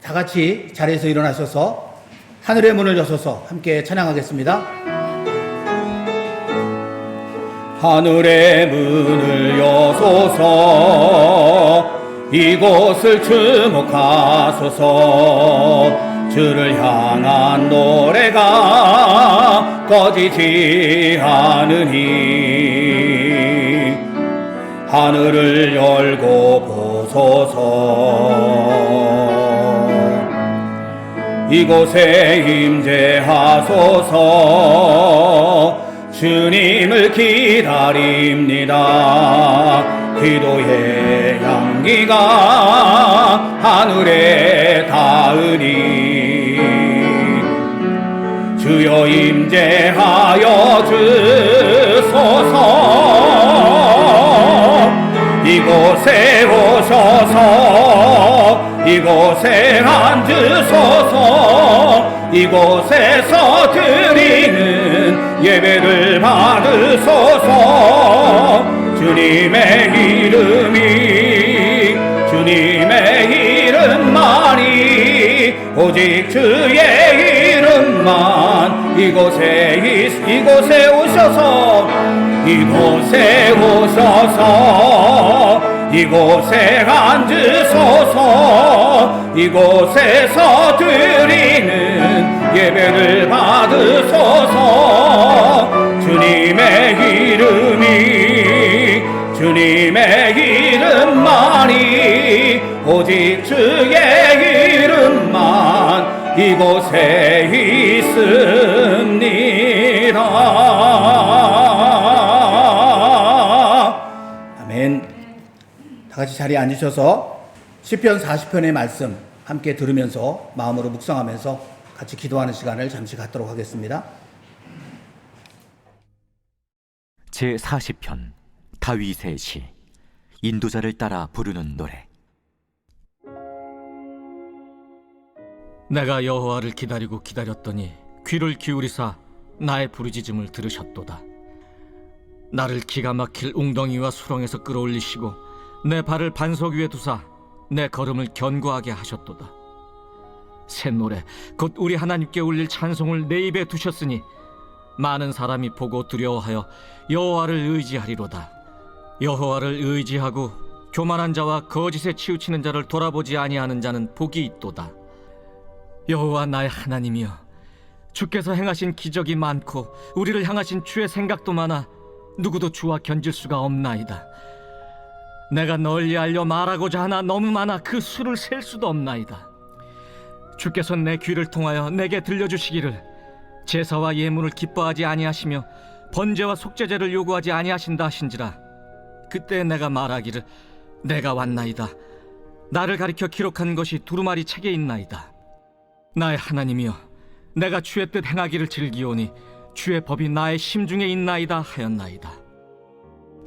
다 같이 자리에서 일어나셔서 하늘의 문을 여셔서 함께 찬양하겠습니다. 하늘의 문을 여소서 이곳을 주목하소서 주를 향한 노래가 꺼지지 않으니 하늘을 열고 보소서 이곳에 임재하소서 주님을 기다립니다. 기도의 향기가 하늘에 닿으니 주여 임재하여 주소서 이곳에 오셔서 이곳에 앉으소서 이곳에서 드리는 예배를 받으소서 주님의 주님의 이름만이 오직 주의 이름만 이곳에 오셔서 이곳에 앉으소서 이곳에서 드리는 예배를 받으소서 주님의 이름만이 오직 주의 이름만 이곳에 있습니다. 아멘. 다 같이 자리에 앉으셔서 시편 40편의 말씀 함께 들으면서 마음으로 묵상하면서 같이 기도하는 시간을 잠시 갖도록 하겠습니다. 제40편 다윗의 시 인도자를 따라 부르는 노래. 내가 여호와를 기다렸더니 귀를 기울이사 나의 부르짖음을 들으셨도다. 나를 기가 막힐 웅덩이와 수렁에서 끌어올리시고 내 발을 반석 위에 두사 내 걸음을 견고하게 하셨도다. 새 노래 곧 우리 하나님께 올릴 찬송을 내 입에 두셨으니 많은 사람이 보고 두려워하여 여호와를 의지하리로다. 여호와를 의지하고 교만한 자와 거짓에 치우치는 자를 돌아보지 아니하는 자는 복이 있도다. 여호와 나의 하나님이여, 주께서 행하신 기적이 많고 우리를 향하신 주의 생각도 많아 누구도 주와 견질 수가 없나이다. 내가 널리 알려 말하고자 하나 너무 많아 그 수를 셀 수도 없나이다. 주께서 내 귀를 통하여 내게 들려주시기를 제사와 예물을 기뻐하지 아니하시며 번제와 속죄제를 요구하지 아니하신다 하신지라. 그때 내가 말하기를 내가 왔나이다. 나를 가리켜 기록한 것이 두루마리 책에 있나이다. 나의 하나님이여, 내가 주의 뜻 행하기를 즐기오니 주의 법이 나의 심중에 있나이다 하였나이다.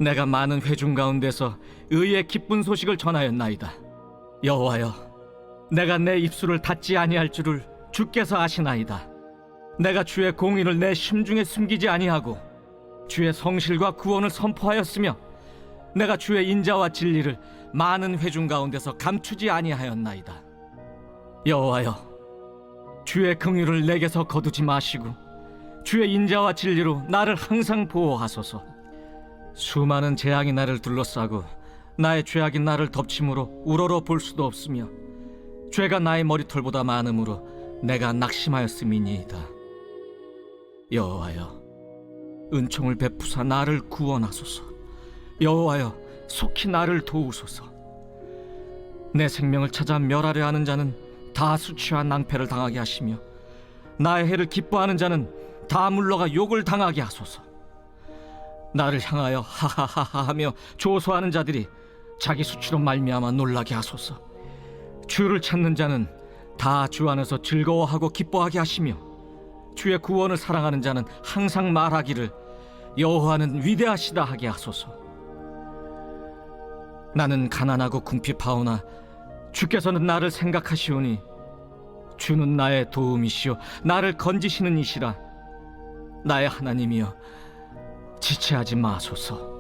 내가 많은 회중 가운데서 의의 기쁜 소식을 전하였나이다. 여호와여, 내가 내 입술을 닫지 아니할 줄을 주께서 아시나이다. 내가 주의 공의를 내 심중에 숨기지 아니하고 주의 성실과 구원을 선포하였으며 내가 주의 인자와 진리를 많은 회중 가운데서 감추지 아니하였나이다. 여호와여, 주의 긍휼을 내게서 거두지 마시고 주의 인자와 진리로 나를 항상 보호하소서. 수많은 재앙이 나를 둘러싸고 나의 죄악이 나를 덮침으로 우러러 볼 수도 없으며 죄가 나의 머리털보다 많음으로 내가 낙심하였음이니이다. 여호와여, 은총을 베푸사 나를 구원하소서. 여호와여, 속히 나를 도우소서. 내 생명을 찾아 멸하려 하는 자는 다 수치와 낭패를 당하게 하시며 나의 해를 기뻐하는 자는 다 물러가 욕을 당하게 하소서. 나를 향하여 하하하하 하며 조소하는 자들이 자기 수치로 말미암아 놀라게 하소서. 주를 찾는 자는 다 주 안에서 즐거워하고 기뻐하게 하시며 주의 구원을 사랑하는 자는 항상 말하기를 여호와는 위대하시다 하게 하소서. 나는 가난하고 궁핍하오나 주께서는 나를 생각하시오니 주는 나의 도움이시오 나를 건지시는 이시라. 나의 하나님이여, 지체하지 마소서.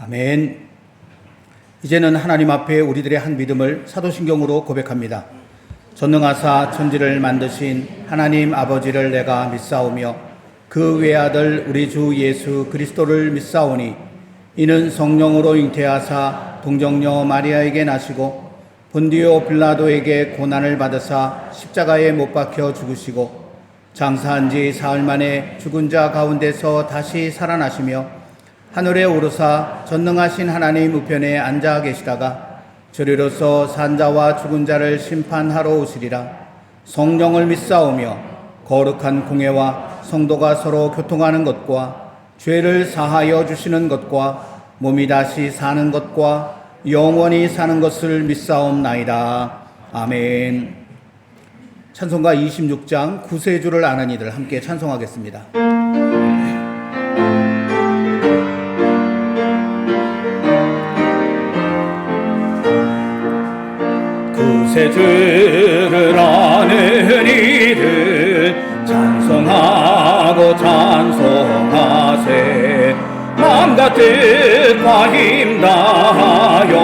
아멘. 이제는 하나님 앞에 우리들의 한 믿음을 사도신경으로 고백합니다. 전능하사 천지를 만드신 하나님 아버지를 내가 믿사오며 그 외아들 우리 주 예수 그리스도를 믿사오니 이는 성령으로 잉태하사 동정녀 마리아에게 나시고 본디오 빌라도에게 고난을 받으사 십자가에 못 박혀 죽으시고 장사한 지 사흘 만에 죽은 자 가운데서 다시 살아나시며 하늘에 오르사 전능하신 하나님 우편에 앉아 계시다가 저리로서 산자와 죽은 자를 심판하러 오시리라. 성령을 믿사오며 거룩한 공회와 성도가 서로 교통하는 것과 죄를 사하여 주시는 것과 몸이 다시 사는 것과 영원히 사는 것을 믿사옵나이다. 아멘. 찬송가 26장 구세주를 아는 이들 함께 찬송하겠습니다. 구세주를 아는 이들 찬송하고 찬송하세. 마음과 뜻과 힘 다하여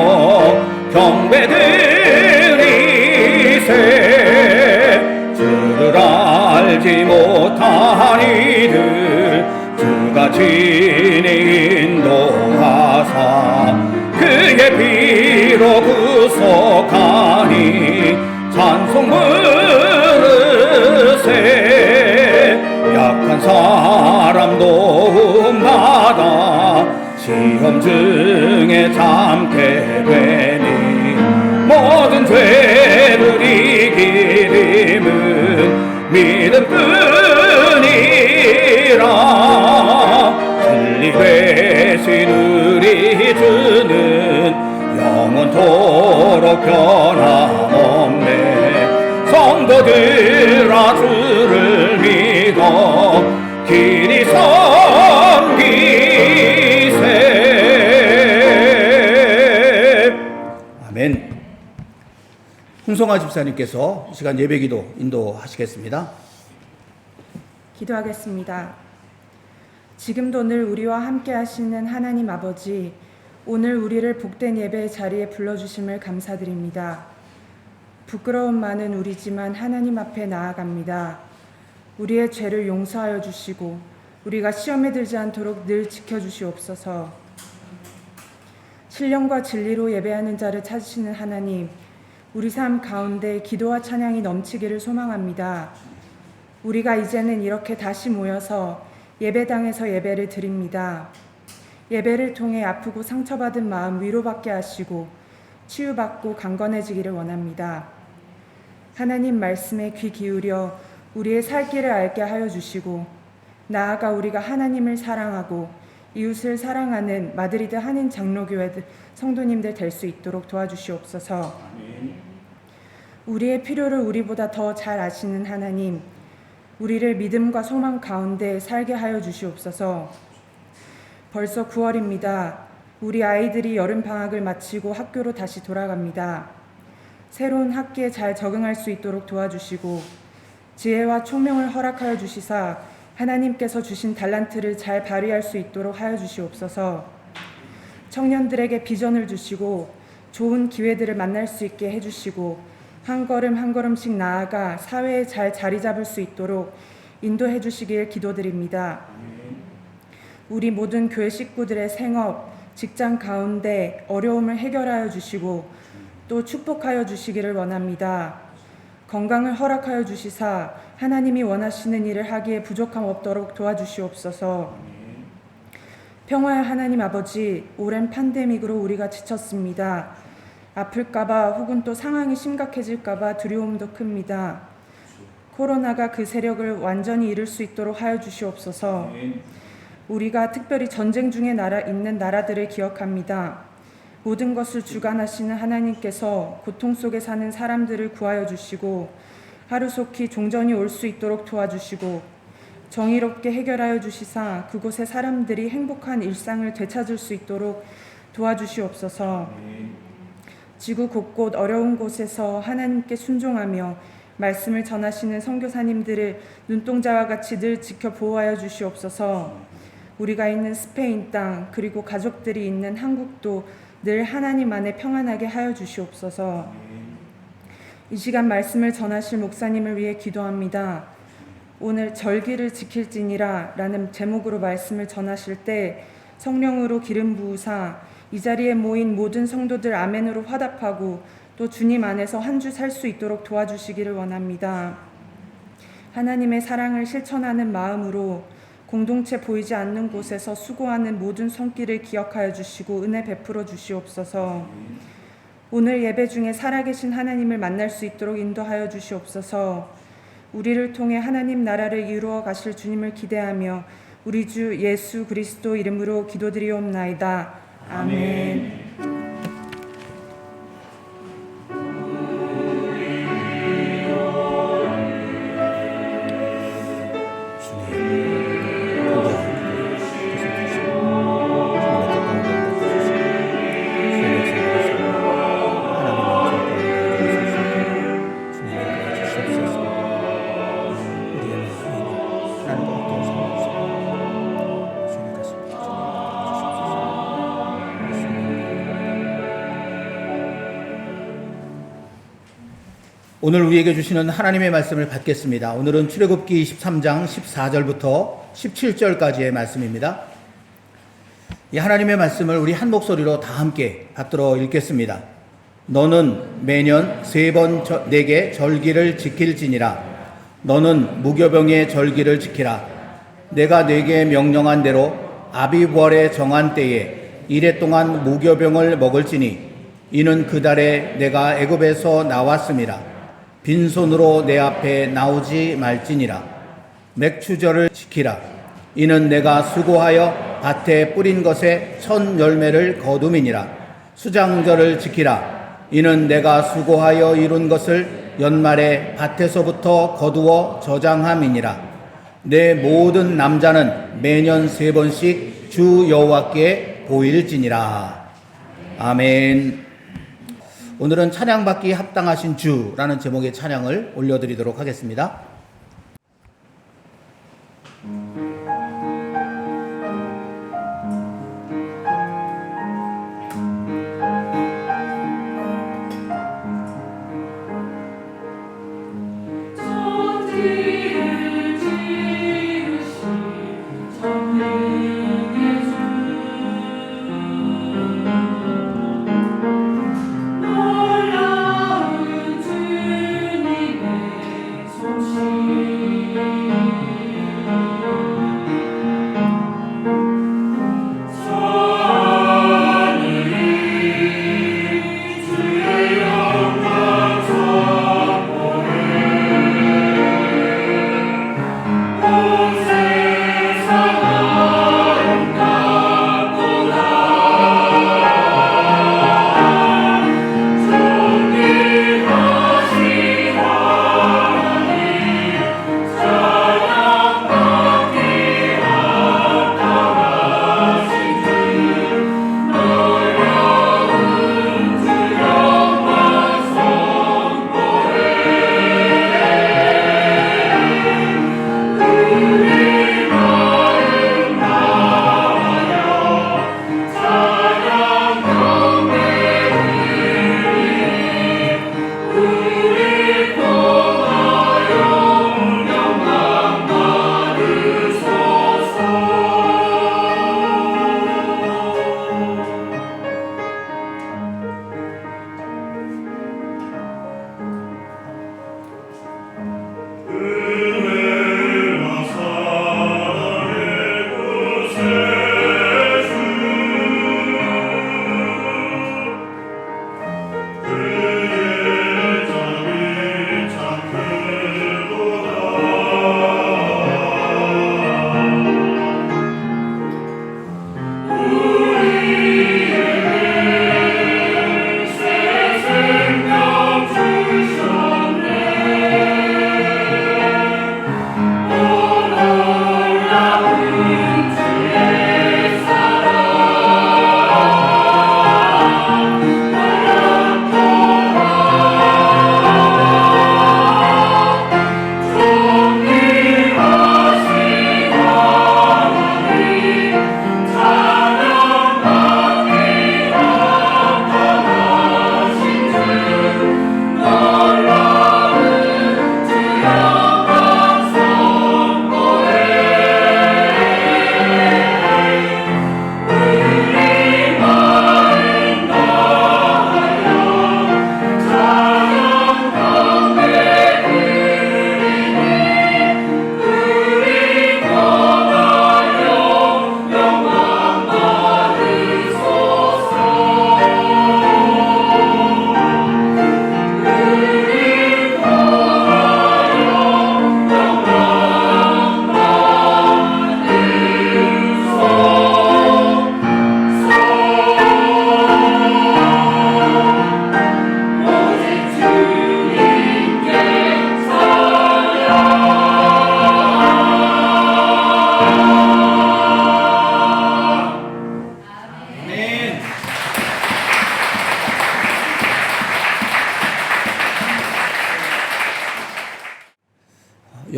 경배드리세. 주를 알지 못한 이들 주가 친히 인도하사 그의 피로 구속하니 찬송 부르세. 약한 사람 도움받아 시험 중에 참게 되니 모든 죄를 이기림은 믿음뿐이라. 진리 되신 우리 주는 영원토록 변함없네. 성도들아 주를 믿어 길이 섬기세. 아멘. 홍성아 집사님께서 이 시간 예배기도 인도하시겠습니다. 기도하겠습니다. 지금도 늘 우리와 함께 하시는 하나님 아버지, 오늘 우리를 복된 예배의 자리에 불러주심을 감사드립니다. 부끄러움 많은 우리지만 하나님 앞에 나아갑니다. 우리의 죄를 용서하여 주시고 우리가 시험에 들지 않도록 늘 지켜주시옵소서. 신령과 진리로 예배하는 자를 찾으시는 하나님, 우리 삶 가운데 기도와 찬양이 넘치기를 소망합니다. 우리가 이제는 이렇게 다시 모여서 예배당에서 예배를 드립니다. 예배를 통해 아프고 상처받은 마음 위로받게 하시고 치유받고 강건해지기를 원합니다. 하나님 말씀에 귀 기울여 우리의 살 길을 알게 하여 주시고 나아가 우리가 하나님을 사랑하고 이웃을 사랑하는 마드리드 한인 장로교회 성도님들 될 수 있도록 도와주시옵소서. 우리의 필요를 우리보다 더 잘 아시는 하나님, 우리를 믿음과 소망 가운데 살게 하여 주시옵소서. 벌써 9월입니다. 우리 아이들이 여름방학을 마치고 학교로 다시 돌아갑니다. 새로운 학기에 잘 적응할 수 있도록 도와주시고 지혜와 총명을 허락하여 주시사 하나님께서 주신 달란트를 잘 발휘할 수 있도록 하여 주시옵소서. 청년들에게 비전을 주시고 좋은 기회들을 만날 수 있게 해주시고 한 걸음 한 걸음씩 나아가 사회에 잘 자리 잡을 수 있도록 인도해 주시길 기도드립니다. 우리 모든 교회 식구들의 생업, 직장 가운데 어려움을 해결하여 주시고 또 축복하여 주시기를 원합니다. 건강을 허락하여 주시사 하나님이 원하시는 일을 하기에 부족함 없도록 도와주시옵소서. 평화의 하나님 아버지, 오랜 팬데믹으로 우리가 지쳤습니다. 아플까봐 혹은 또 상황이 심각해질까봐 두려움도 큽니다. 코로나가 그 세력을 완전히 잃을 수 있도록 하여 주시옵소서. 우리가 특별히 전쟁 중에 있는 나라들을 기억합니다. 모든 것을 주관하시는 하나님께서 고통 속에 사는 사람들을 구하여 주시고 하루속히 종전이 올 수 있도록 도와주시고 정의롭게 해결하여 주시사 그곳의 사람들이 행복한 일상을 되찾을 수 있도록 도와주시옵소서. 지구 곳곳 어려운 곳에서 하나님께 순종하며 말씀을 전하시는 선교사님들을 눈동자와 같이 늘 지켜 보호하여 주시옵소서. 우리가 있는 스페인 땅 그리고 가족들이 있는 한국도 늘 하나님 안에 평안하게 하여 주시옵소서. 이 시간 말씀을 전하실 목사님을 위해 기도합니다. 오늘 절기를 지킬지니라 라는 제목으로 말씀을 전하실 때 성령으로 기름 부으사 이 자리에 모인 모든 성도들 아멘으로 화답하고 또 주님 안에서 한 주 살 수 있도록 도와주시기를 원합니다. 하나님의 사랑을 실천하는 마음으로 공동체 보이지 않는 곳에서 수고하는 모든 손길을 기억하여 주시고 은혜 베풀어 주시옵소서. 오늘 예배 중에 살아계신 하나님을 만날 수 있도록 인도하여 주시옵소서. 우리를 통해 하나님 나라를 이루어 가실 주님을 기대하며 우리 주 예수 그리스도 이름으로 기도드리옵나이다. 아멘. 오늘 우리에게 주시는 하나님의 말씀을 받겠습니다. 오늘은 출애굽기 23장 14절부터 17절까지의 말씀입니다. 이 하나님의 말씀을 우리 한 목소리로 다 함께 받들어 읽겠습니다. 너는 매년 3번 내게 절기를 지킬지니라. 너는 무교병의 절기를 지키라. 내가 내게 명령한 대로 아비월에 정한 때에 이래 동안 무교병을 먹을지니 이는 그 달에 내가 애굽에서 나왔음이라. 빈손으로 내 앞에 나오지 말지니라. 맥추절을 지키라. 이는 내가 수고하여 밭에 뿌린 것에 첫 열매를 거둠이니라. 수장절을 지키라. 이는 내가 수고하여 이룬 것을 연말에 밭에서부터 거두어 저장함이니라. 내 모든 남자는 매년 3번씩 주 여호와께 보일지니라. 아멘. 오늘은 찬양받기 합당하신 주라는 제목의 찬양을 올려드리도록 하겠습니다. 놀라운 주님의 솜씨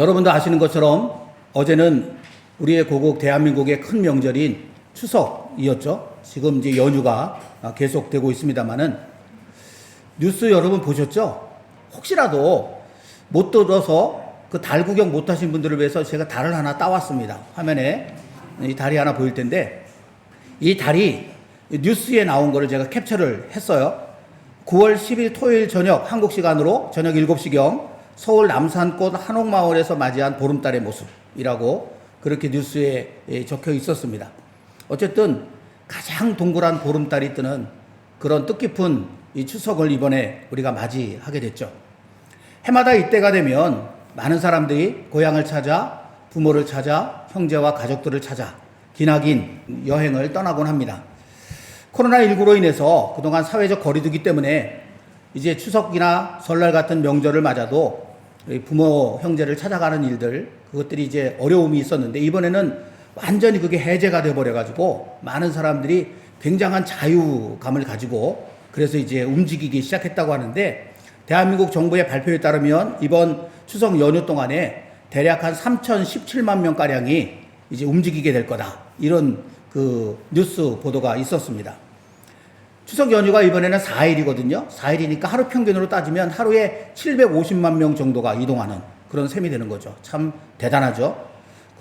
여러분도 아시는 것처럼 어제는 우리의 고국 대한민국의 큰 명절인 추석이었죠. 지금 이제 연휴가 계속되고 있습니다만은 뉴스 여러분 보셨죠? 혹시라도 못 들어서 그 달 구경 못 하신 분들을 위해서 제가 달을 하나 따왔습니다. 화면에 이 달이 하나 보일 텐데 이 달이 뉴스에 나온 거를 제가 캡처를 했어요. 9월 10일 토요일 저녁 한국 시간으로 저녁 7시경 서울 남산꽃 한옥마을에서 맞이한 보름달의 모습이라고 그렇게 뉴스에 적혀 있었습니다. 어쨌든 가장 동그란 보름달이 뜨는 그런 뜻깊은 이 추석을 이번에 우리가 맞이하게 됐죠. 해마다 이때가 되면 많은 사람들이 고향을 찾아 부모를 찾아 형제와 가족들을 찾아 기나긴 여행을 떠나곤 합니다. 코로나19로 인해서 그동안 사회적 거리두기 때문에 이제 추석이나 설날 같은 명절을 맞아도 부모, 형제를 찾아가는 일들, 그것들이 이제 어려움이 있었는데 이번에는 완전히 그게 해제가 돼버려가지고 많은 사람들이 굉장한 자유감을 가지고 그래서 이제 움직이기 시작했다고 하는데 대한민국 정부의 발표에 따르면 이번 추석 연휴 동안에 대략 한 3,017만 명가량이 이제 움직이게 될 거다. 이런 그 뉴스 보도가 있었습니다. 추석 연휴가 이번에는 4일이거든요. 4일이니까 하루 평균으로 따지면 하루에 750만 명 정도가 이동하는 그런 셈이 되는 거죠. 참 대단하죠.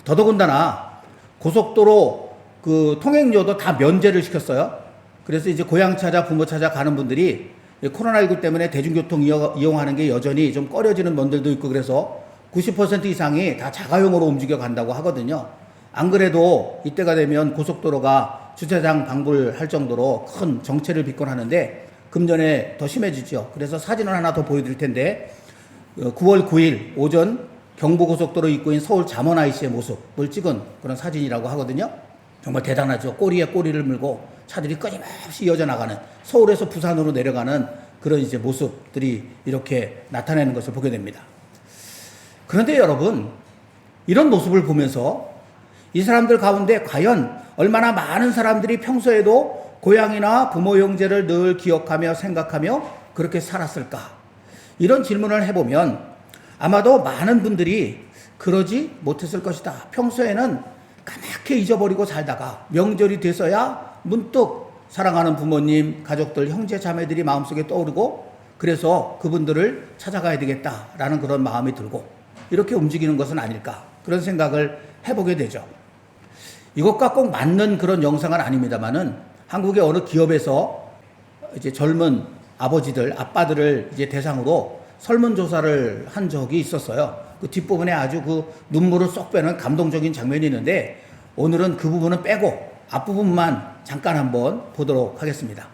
더더군다나 고속도로 그 통행료도 다 면제를 시켰어요. 그래서 이제 고향 찾아 부모 찾아 가는 분들이 코로나19 때문에 대중교통 이용하는 게 여전히 좀 꺼려지는 분들도 있고 그래서 90% 이상이 다 자가용으로 움직여 간다고 하거든요. 안 그래도 이때가 되면 고속도로가 주차장 방불할 정도로 큰 정체를 빚곤 하는데 금년에 더 심해지죠. 그래서 사진을 하나 더 보여드릴 텐데 9월 9일 오전 경부고속도로 입구인 서울 잠원 IC의 모습을 찍은 그런 사진이라고 하거든요. 정말 대단하죠. 꼬리에 꼬리를 물고 차들이 끊임없이 이어져 나가는 서울에서 부산으로 내려가는 그런 이제 모습들이 이렇게 나타내는 것을 보게 됩니다. 그런데 여러분, 이런 모습을 보면서 이 사람들 가운데 과연 얼마나 많은 사람들이 평소에도 고향이나 부모 형제를 늘 기억하며 생각하며 그렇게 살았을까? 이런 질문을 해보면 아마도 많은 분들이 그러지 못했을 것이다. 평소에는 까맣게 잊어버리고 살다가 명절이 돼서야 문득 사랑하는 부모님, 가족들, 형제, 자매들이 마음속에 떠오르고 그래서 그분들을 찾아가야 되겠다라는 그런 마음이 들고 이렇게 움직이는 것은 아닐까 그런 생각을 해보게 되죠. 이것과 꼭 맞는 그런 영상은 아닙니다만은 한국의 어느 기업에서 이제 젊은 아버지들, 아빠들을 이제 대상으로 설문조사를 한 적이 있었어요. 그 뒷부분에 아주 그 눈물을 쏙 빼는 감동적인 장면이 있는데 오늘은 그 부분은 빼고 앞부분만 잠깐 한번 보도록 하겠습니다.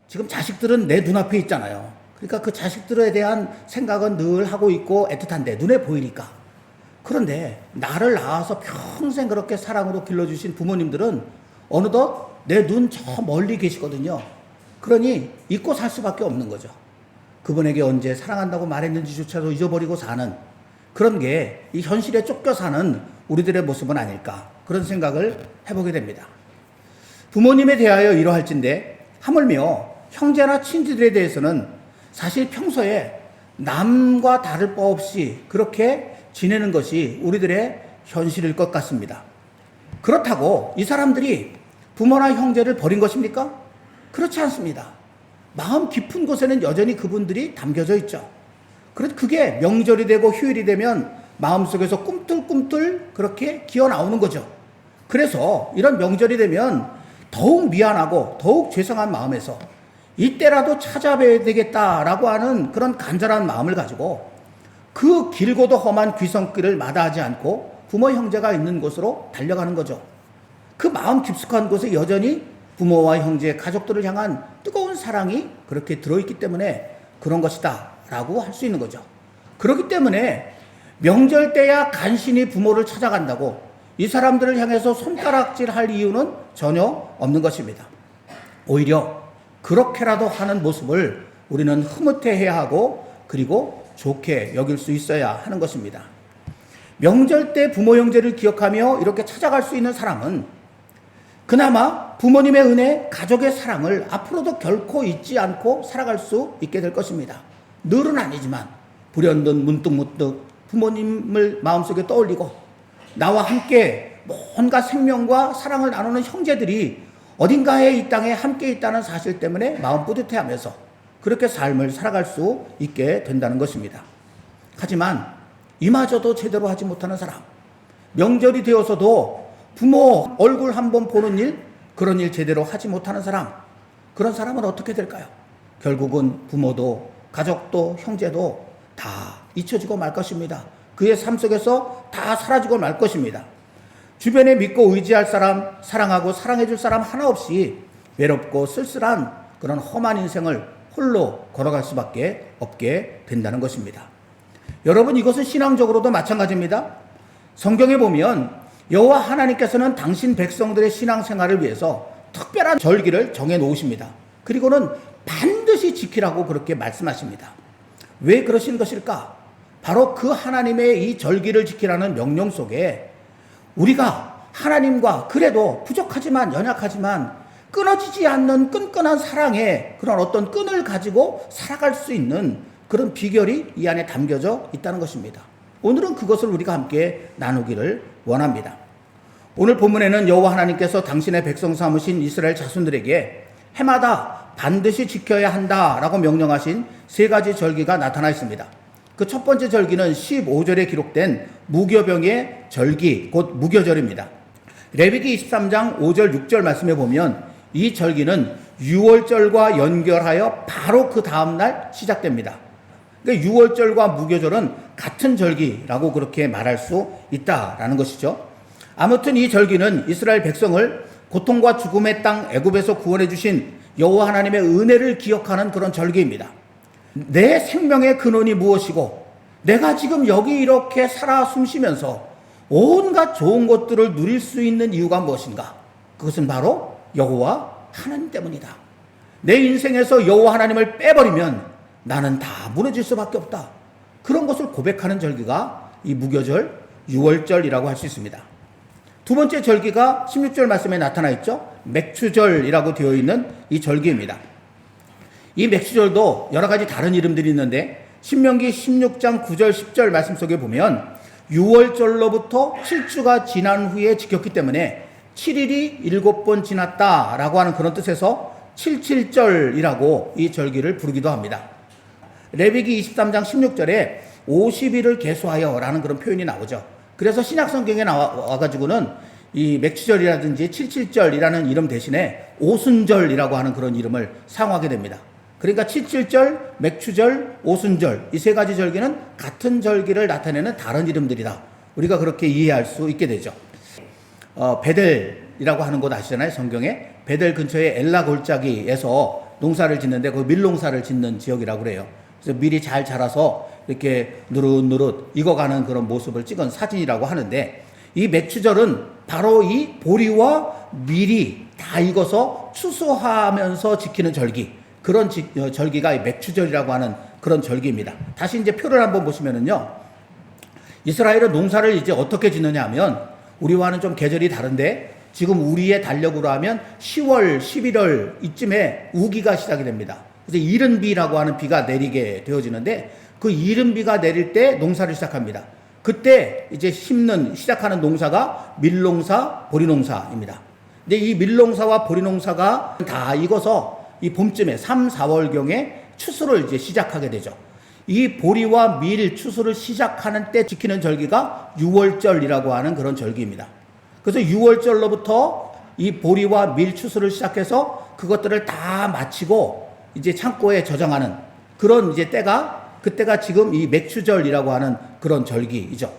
지금 자식들은 내 눈앞에 있잖아요. 그러니까 그 자식들에 대한 생각은 늘 하고 있고 애틋한데 눈에 보이니까. 그런데 나를 낳아서 평생 그렇게 사랑으로 길러주신 부모님들은 어느덧 내 눈 저 멀리 계시거든요. 그러니 잊고 살 수밖에 없는 거죠. 그분에게 언제 사랑한다고 말했는지조차도 잊어버리고 사는 그런 게 이 현실에 쫓겨 사는 우리들의 모습은 아닐까 그런 생각을 해보게 됩니다. 부모님에 대하여 이러할진데 하물며 형제나 친지들에 대해서는 사실 평소에 남과 다를 바 없이 그렇게 지내는 것이 우리들의 현실일 것 같습니다. 그렇다고 이 사람들이 부모나 형제를 버린 것입니까? 그렇지 않습니다. 마음 깊은 곳에는 여전히 그분들이 담겨져 있죠. 그게 명절이 되고 휴일이 되면 마음속에서 꿈틀꿈틀 그렇게 기어 나오는 거죠. 그래서 이런 명절이 되면 더욱 미안하고 더욱 죄송한 마음에서 이때라도 찾아뵈야 되겠다라고 하는 그런 간절한 마음을 가지고 그 길고도 험한 귀성길을 마다하지 않고 부모 형제가 있는 곳으로 달려가는 거죠. 그 마음 깊숙한 곳에 여전히 부모와 형제, 가족들을 향한 뜨거운 사랑이 그렇게 들어있기 때문에 그런 것이다 라고 할 수 있는 거죠. 그렇기 때문에 명절 때야 간신히 부모를 찾아간다고 이 사람들을 향해서 손가락질 할 이유는 전혀 없는 것입니다. 오히려 그렇게라도 하는 모습을 우리는 흐뭇해해야 하고 그리고 좋게 여길 수 있어야 하는 것입니다. 명절 때 부모 형제를 기억하며 이렇게 찾아갈 수 있는 사람은 그나마 부모님의 은혜, 가족의 사랑을 앞으로도 결코 잊지 않고 살아갈 수 있게 될 것입니다. 늘은 아니지만 불현듯 문득문득 부모님을 마음속에 떠올리고 나와 함께 뭔가 생명과 사랑을 나누는 형제들이 어딘가에 이 땅에 함께 있다는 사실 때문에 마음 뿌듯해하면서 그렇게 삶을 살아갈 수 있게 된다는 것입니다. 하지만 이마저도 제대로 하지 못하는 사람, 명절이 되어서도 부모 얼굴 한번 보는 일, 그런 일 제대로 하지 못하는 사람, 그런 사람은 어떻게 될까요? 결국은 부모도 가족도 형제도 다 잊혀지고 말 것입니다. 그의 삶 속에서 다 사라지고 말 것입니다. 주변에 믿고 의지할 사람, 사랑하고 사랑해줄 사람 하나 없이 외롭고 쓸쓸한 그런 험한 인생을 홀로 걸어갈 수밖에 없게 된다는 것입니다. 여러분, 이것은 신앙적으로도 마찬가지입니다. 성경에 보면 여호와 하나님께서는 당신 백성들의 신앙생활을 위해서 특별한 절기를 정해 놓으십니다. 그리고는 반드시 지키라고 그렇게 말씀하십니다. 왜 그러신 것일까? 바로 그 하나님의 이 절기를 지키라는 명령 속에 우리가 하나님과 그래도 부족하지만 연약하지만 끊어지지 않는 끈끈한 사랑의 그런 어떤 끈을 가지고 살아갈 수 있는 그런 비결이 이 안에 담겨져 있다는 것입니다. 오늘은 그것을 우리가 함께 나누기를 원합니다. 오늘 본문에는 여호와 하나님께서 당신의 백성 삼으신 이스라엘 자손들에게 해마다 반드시 지켜야 한다라고 명령하신 세 가지 절기가 나타나 있습니다. 그 첫 번째 절기는 15절에 기록된 무교병의 절기, 곧 무교절입니다. 레위기 23장 5절 6절 말씀에 보면 이 절기는 유월절과 연결하여 바로 그 다음날 시작됩니다. 그러니까 유월절과 무교절은 같은 절기라고 그렇게 말할 수 있다라는 것이죠. 아무튼 이 절기는 이스라엘 백성을 고통과 죽음의 땅 애굽에서 구원해 주신 여호와 하나님의 은혜를 기억하는 그런 절기입니다. 내 생명의 근원이 무엇이고 내가 지금 여기 이렇게 살아 숨쉬면서 온갖 좋은 것들을 누릴 수 있는 이유가 무엇인가? 그것은 바로 여호와 하나님 때문이다. 내 인생에서 여호와 하나님을 빼버리면 나는 다 무너질 수밖에 없다. 그런 것을 고백하는 절기가 이 무교절, 유월절이라고 할 수 있습니다. 두 번째 절기가 16절 말씀에 나타나 있죠. 맥추절이라고 되어 있는 이 절기입니다. 이 맥추절도 여러 가지 다른 이름들이 있는데 신명기 16장 9절 10절 말씀 속에 보면 6월절로부터 7주가 지난 후에 지켰기 때문에 7일이 7번 지났다라고 하는 그런 뜻에서 77절이라고 이 절기를 부르기도 합니다. 레위기 23장 16절에 50일을 계수하여 라는 그런 표현이 나오죠. 그래서 신약성경에 나와가지고는 이 맥추절이라든지 77절이라는 이름 대신에 오순절이라고 하는 그런 이름을 사용하게 됩니다. 그러니까 77절, 맥추절, 오순절 이 세 가지 절기는 같은 절기를 나타내는 다른 이름들이다. 우리가 그렇게 이해할 수 있게 되죠. 베델이라고 하는 곳 아시잖아요. 성경에 베델 근처에 엘라 골짜기에서 농사를 짓는데 그 밀농사를 짓는 지역이라고 그래요. 그래서 밀이 잘 자라서 이렇게 누릇누릇 익어가는 그런 모습을 찍은 사진이라고 하는데 이 맥추절은 바로 이 보리와 밀이 다 익어서 추수하면서 지키는 절기, 그런 절기가 이 맥추절이라고 하는 그런 절기입니다. 다시 이제 표를 한번 보시면은요, 이스라엘은 농사를 이제 어떻게 짓느냐 하면 우리와는 좀 계절이 다른데 지금 우리의 달력으로 하면 10월, 11월 이쯤에 우기가 시작이 됩니다. 그래서 이른 비라고 하는 비가 내리게 되어지는데 그 이른 비가 내릴 때 농사를 시작합니다. 그때 이제 시작하는 농사가 밀농사, 보리농사입니다. 근데 이 밀농사와 보리농사가 다 익어서 이 봄쯤에 3, 4월경에 추수를 이제 시작하게 되죠. 이 보리와 밀 추수를 시작하는 때 지키는 절기가 6월절이라고 하는 그런 절기입니다. 그래서 6월절로부터 이 보리와 밀 추수를 시작해서 그것들을 다 마치고 이제 창고에 저장하는 그런 이제 그때가 지금 이 맥추절이라고 하는 그런 절기이죠.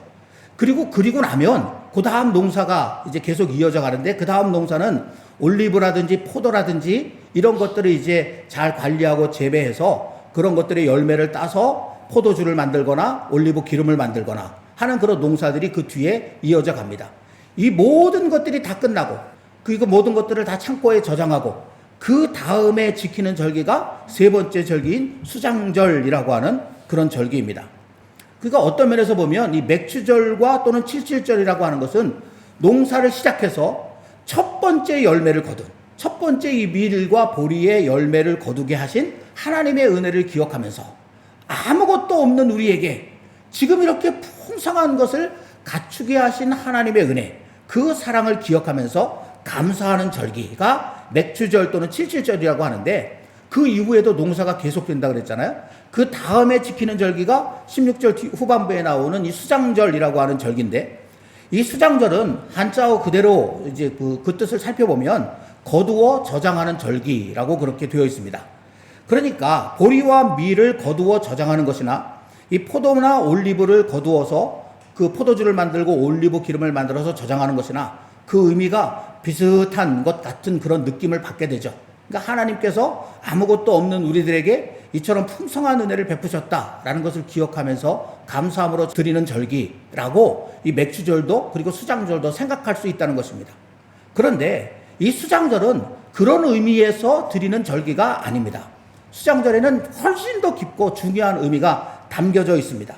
그리고 나면 그 다음 농사가 이제 계속 이어져 가는데 그 다음 농사는 올리브라든지 포도라든지 이런 것들을 이제 잘 관리하고 재배해서 그런 것들의 열매를 따서 포도주를 만들거나 올리브 기름을 만들거나 하는 그런 농사들이 그 뒤에 이어져 갑니다. 이 모든 것들이 다 끝나고 그리고 모든 것들을 다 창고에 저장하고 그 다음에 지키는 절기가 세 번째 절기인 수장절이라고 하는 그런 절기입니다. 그러니까 어떤 면에서 보면 이 맥추절과 또는 칠칠절이라고 하는 것은 농사를 시작해서 첫 번째 열매를 거둔 첫 번째 이 밀과 보리의 열매를 거두게 하신 하나님의 은혜를 기억하면서 아무것도 없는 우리에게 지금 이렇게 풍성한 것을 갖추게 하신 하나님의 은혜, 그 사랑을 기억하면서 감사하는 절기가 맥추절 또는 칠칠절이라고 하는데 그 이후에도 농사가 계속된다 그랬잖아요. 그 다음에 지키는 절기가 16절 후반부에 나오는 이 수장절이라고 하는 절기인데 이 수장절은 한자어 그대로 이제 그 뜻을 살펴보면 거두어 저장하는 절기라고 그렇게 되어 있습니다. 그러니까 보리와 밀을 거두어 저장하는 것이나 이 포도나 올리브를 거두어서 그 포도주를 만들고 올리브 기름을 만들어서 저장하는 것이나 그 의미가 비슷한 것 같은 그런 느낌을 받게 되죠. 그러니까 하나님께서 아무것도 없는 우리들에게 이처럼 풍성한 은혜를 베푸셨다라는 것을 기억하면서 감사함으로 드리는 절기라고 이 맥추절도 그리고 수장절도 생각할 수 있다는 것입니다. 그런데 이 수장절은 그런 의미에서 드리는 절기가 아닙니다. 수장절에는 훨씬 더 깊고 중요한 의미가 담겨져 있습니다.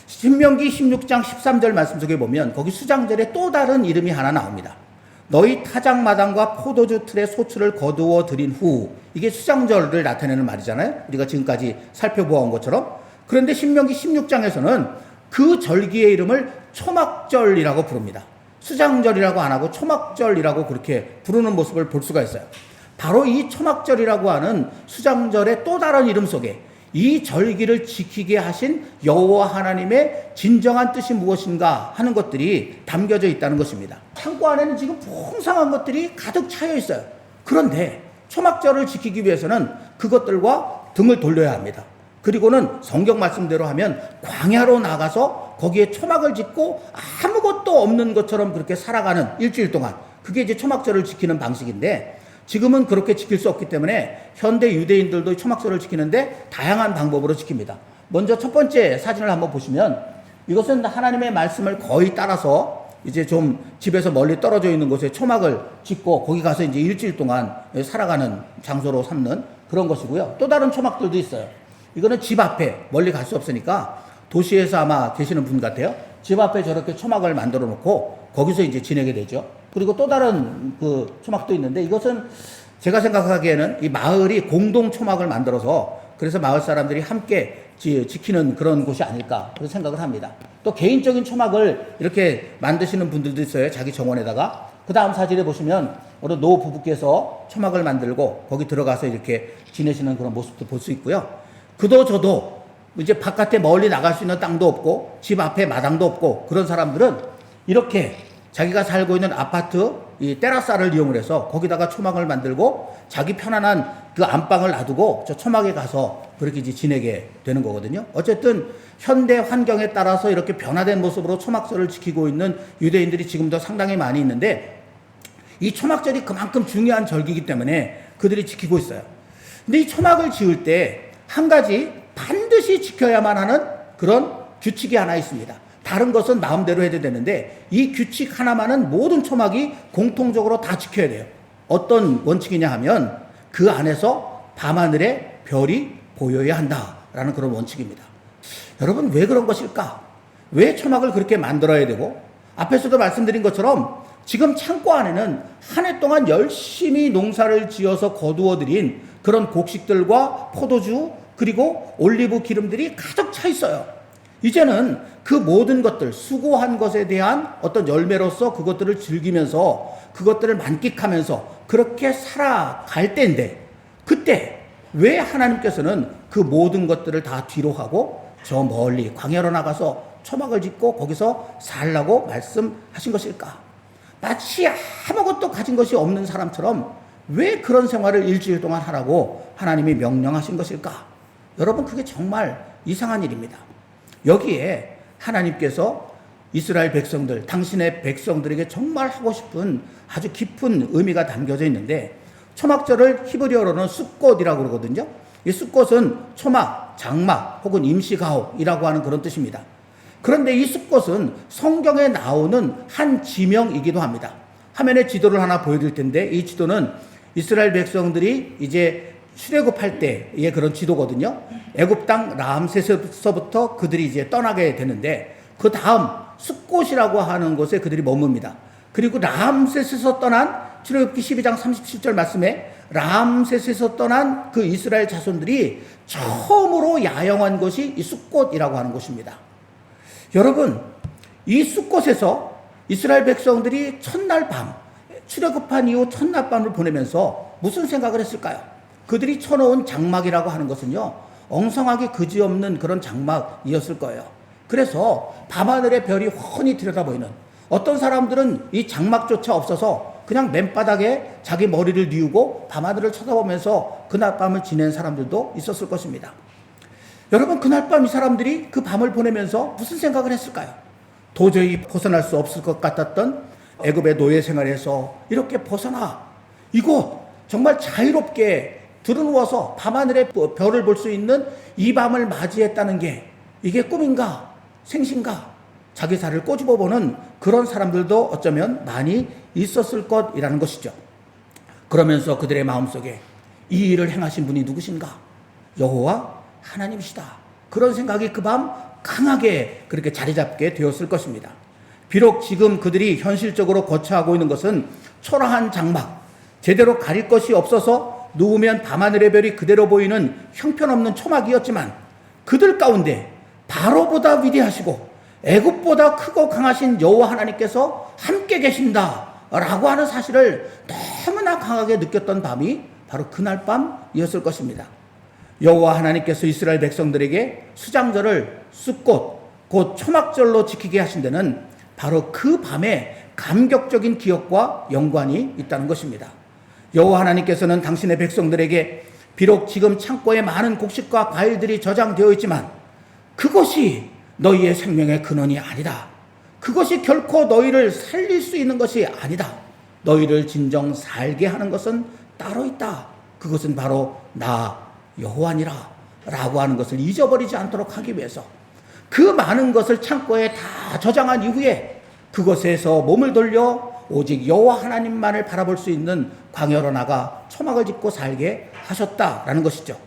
신명기 16장 13절 말씀 속에 보면 거기 수장절에 또 다른 이름이 하나 나옵니다. 너희 타작마당과 포도주 틀의 소출을 거두어 드린 후, 이게 수장절을 나타내는 말이잖아요. 우리가 지금까지 살펴보아온 것처럼. 그런데 신명기 16장에서는 그 절기의 이름을 초막절이라고 부릅니다. 수장절이라고 안 하고 초막절이라고 그렇게 부르는 모습을 볼 수가 있어요. 바로 이 초막절이라고 하는 수장절의 또 다른 이름 속에 이 절기를 지키게 하신 여호와 하나님의 진정한 뜻이 무엇인가 하는 것들이 담겨져 있다는 것입니다. 창고 안에는 지금 풍성한 것들이 가득 차여 있어요. 그런데 초막절을 지키기 위해서는 그것들과 등을 돌려야 합니다. 그리고는 성경 말씀대로 하면 광야로 나가서 거기에 초막을 짓고 아무것도 없는 것처럼 그렇게 살아가는 일주일 동안, 그게 이제 초막절을 지키는 방식인데 지금은 그렇게 지킬 수 없기 때문에 현대 유대인들도 초막절을 지키는데 다양한 방법으로 지킵니다. 먼저 첫 번째 사진을 한번 보시면 이것은 하나님의 말씀을 거의 따라서 이제 좀 집에서 멀리 떨어져 있는 곳에 초막을 짓고 거기 가서 이제 일주일 동안 살아가는 장소로 삼는 그런 것이고요. 또 다른 초막들도 있어요. 이거는 집 앞에 멀리 갈 수 없으니까 도시에서 아마 계시는 분 같아요. 집 앞에 저렇게 초막을 만들어 놓고 거기서 이제 지내게 되죠. 그리고 또 다른 그 초막도 있는데 이것은 제가 생각하기에는 이 마을이 공동 초막을 만들어서 그래서 마을 사람들이 함께 지키는 그런 곳이 아닐까 그런 생각을 합니다. 또 개인적인 초막을 이렇게 만드시는 분들도 있어요. 자기 정원에다가. 그 다음 사진에 보시면 어느 노 부부께서 초막을 만들고 거기 들어가서 이렇게 지내시는 그런 모습도 볼 수 있고요. 그도 저도 이제 바깥에 멀리 나갈 수 있는 땅도 없고 집 앞에 마당도 없고 그런 사람들은 이렇게 자기가 살고 있는 아파트 이 테라스를 이용을 해서 거기다가 초막을 만들고 자기 편안한 그 안방을 놔두고 저 초막에 가서 그렇게 이제 지내게 되는 거거든요. 어쨌든 현대 환경에 따라서 이렇게 변화된 모습으로 초막절을 지키고 있는 유대인들이 지금도 상당히 많이 있는데 이 초막절이 그만큼 중요한 절기이기 때문에 그들이 지키고 있어요. 근데 이 초막을 지을 때 한 가지 반드시 지켜야만 하는 그런 규칙이 하나 있습니다. 다른 것은 마음대로 해도 되는데 이 규칙 하나만은 모든 초막이 공통적으로 다 지켜야 돼요. 어떤 원칙이냐 하면 그 안에서 밤하늘에 별이 보여야 한다라는 그런 원칙입니다. 여러분 왜 그런 것일까? 왜 초막을 그렇게 만들어야 되고 앞에서도 말씀드린 것처럼 지금 창고 안에는 한 해 동안 열심히 농사를 지어서 거두어들인 그런 곡식들과 포도주 그리고 올리브 기름들이 가득 차 있어요. 이제는 그 모든 것들, 수고한 것에 대한 어떤 열매로서 그것들을 즐기면서 그것들을 만끽하면서 그렇게 살아갈 때인데, 그때 왜 하나님께서는 그 모든 것들을 다 뒤로 하고 저 멀리 광야로 나가서 초막을 짓고 거기서 살라고 말씀하신 것일까? 마치 아무것도 가진 것이 없는 사람처럼 왜 그런 생활을 일주일 동안 하라고 하나님이 명령하신 것일까? 여러분, 그게 정말 이상한 일입니다. 여기에 하나님께서 이스라엘 백성들, 당신의 백성들에게 정말 하고 싶은 아주 깊은 의미가 담겨져 있는데, 초막절을 히브리어로는 숫꽃이라고 그러거든요. 이 숫꽃은 초막, 장막 혹은 임시가옥이라고 하는 그런 뜻입니다. 그런데 이 숫꽃은 성경에 나오는 한 지명이기도 합니다. 화면에 지도를 하나 보여드릴 텐데, 이 지도는 이스라엘 백성들이 이제 출애굽할 때의 그런 지도거든요. 애굽 땅 람세스서부터 그들이 이제 떠나게 되는데, 그 다음 숫꽃이라고 하는 곳에 그들이 머뭅니다. 그리고 람세스에서 떠난 출애굽기 12장 37절 말씀에 람세스에서 떠난 그 이스라엘 자손들이 처음으로 야영한 곳이 이 숫꽃이라고 하는 곳입니다. 여러분, 이 숫꽃에서 이스라엘 백성들이 첫날 밤, 출애굽한 이후 첫날 밤을 보내면서 무슨 생각을 했을까요? 그들이 쳐놓은 장막이라고 하는 것은요, 엉성하게 그지없는 그런 장막이었을 거예요. 그래서 밤하늘의 별이 훤히 들여다보이는, 어떤 사람들은 이 장막조차 없어서 그냥 맨바닥에 자기 머리를 뉘우고 밤하늘을 쳐다보면서 그날 밤을 지낸 사람들도 있었을 것입니다. 여러분, 그날 밤 이 사람들이 그 밤을 보내면서 무슨 생각을 했을까요? 도저히 벗어날 수 없을 것 같았던 애굽의 노예 생활에서 이렇게 벗어나 이곳 정말 자유롭게 들어누워서 밤하늘의 별을 볼 수 있는 이 밤을 맞이했다는 게 이게 꿈인가 생신가 자기 살을 꼬집어보는 그런 사람들도 어쩌면 많이 있었을 것이라는 것이죠. 그러면서 그들의 마음속에 이 일을 행하신 분이 누구신가? 여호와 하나님이시다. 그런 생각이 그 밤 강하게 그렇게 자리 잡게 되었을 것입니다. 비록 지금 그들이 현실적으로 거처하고 있는 것은 초라한 장막, 제대로 가릴 것이 없어서 누우면 밤하늘의 별이 그대로 보이는 형편없는 초막이었지만, 그들 가운데 바로보다 위대하시고 애굽보다 크고 강하신 여호와 하나님께서 함께 계신다라고 하는 사실을 너무나 강하게 느꼈던 밤이 바로 그날 밤이었을 것입니다. 여호와 하나님께서 이스라엘 백성들에게 수장절을 숫꽃, 곧 초막절로 지키게 하신 데는 바로 그 밤에 감격적인 기억과 연관이 있다는 것입니다. 여호와 하나님께서는 당신의 백성들에게 비록 지금 창고에 많은 곡식과 과일들이 저장되어 있지만 그것이 너희의 생명의 근원이 아니다. 그것이 결코 너희를 살릴 수 있는 것이 아니다. 너희를 진정 살게 하는 것은 따로 있다. 그것은 바로 나 여호와니라 라고 하는 것을 잊어버리지 않도록 하기 위해서 그 많은 것을 창고에 다 저장한 이후에 그것에서 몸을 돌려 오직 여호와 하나님만을 바라볼 수 있는 광야로 나가 초막을 짓고 살게 하셨다라는 것이죠.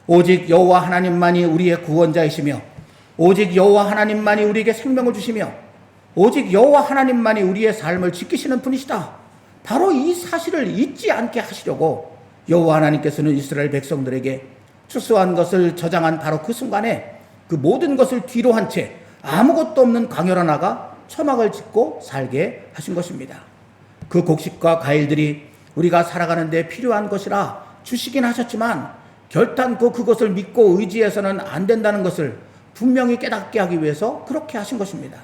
오직 여호와 하나님만이 우리의 구원자이시며, 오직 여호와 하나님만이 우리에게 생명을 주시며, 오직 여호와 하나님만이 우리의 삶을 지키시는 분이시다. 바로 이 사실을 잊지 않게 하시려고 여호와 하나님께서는 이스라엘 백성들에게 추수한 것을 저장한 바로 그 순간에 그 모든 것을 뒤로 한 채 아무것도 없는 광야로 나가 초막을 짓고 살게 하신 것입니다. 그 곡식과 과일들이 우리가 살아가는 데 필요한 것이라 주시긴 하셨지만 결단코 그것을 믿고 의지해서는 안 된다는 것을 분명히 깨닫게 하기 위해서 그렇게 하신 것입니다.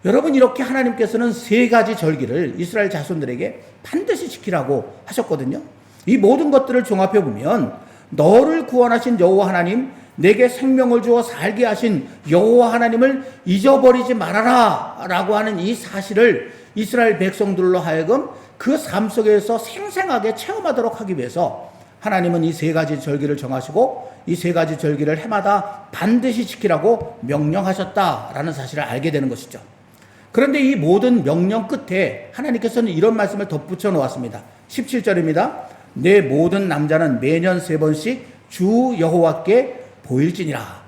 여러분, 이렇게 하나님께서는 3가지 절기를 이스라엘 자손들에게 반드시 지키라고 하셨거든요. 이 모든 것들을 종합해 보면 너를 구원하신 여호와 하나님, 내게 생명을 주어 살게 하신 여호와 하나님을 잊어버리지 말아라 라고 하는 이 사실을 이스라엘 백성들로 하여금 그 삶 속에서 생생하게 체험하도록 하기 위해서 하나님은 이 3가지 절기를 정하시고 이 3가지 절기를 해마다 반드시 지키라고 명령하셨다라는 사실을 알게 되는 것이죠. 그런데 이 모든 명령 끝에 하나님께서는 이런 말씀을 덧붙여 놓았습니다. 17절입니다. 내 모든 남자는 매년 3번씩 주 여호와께 보일지니라.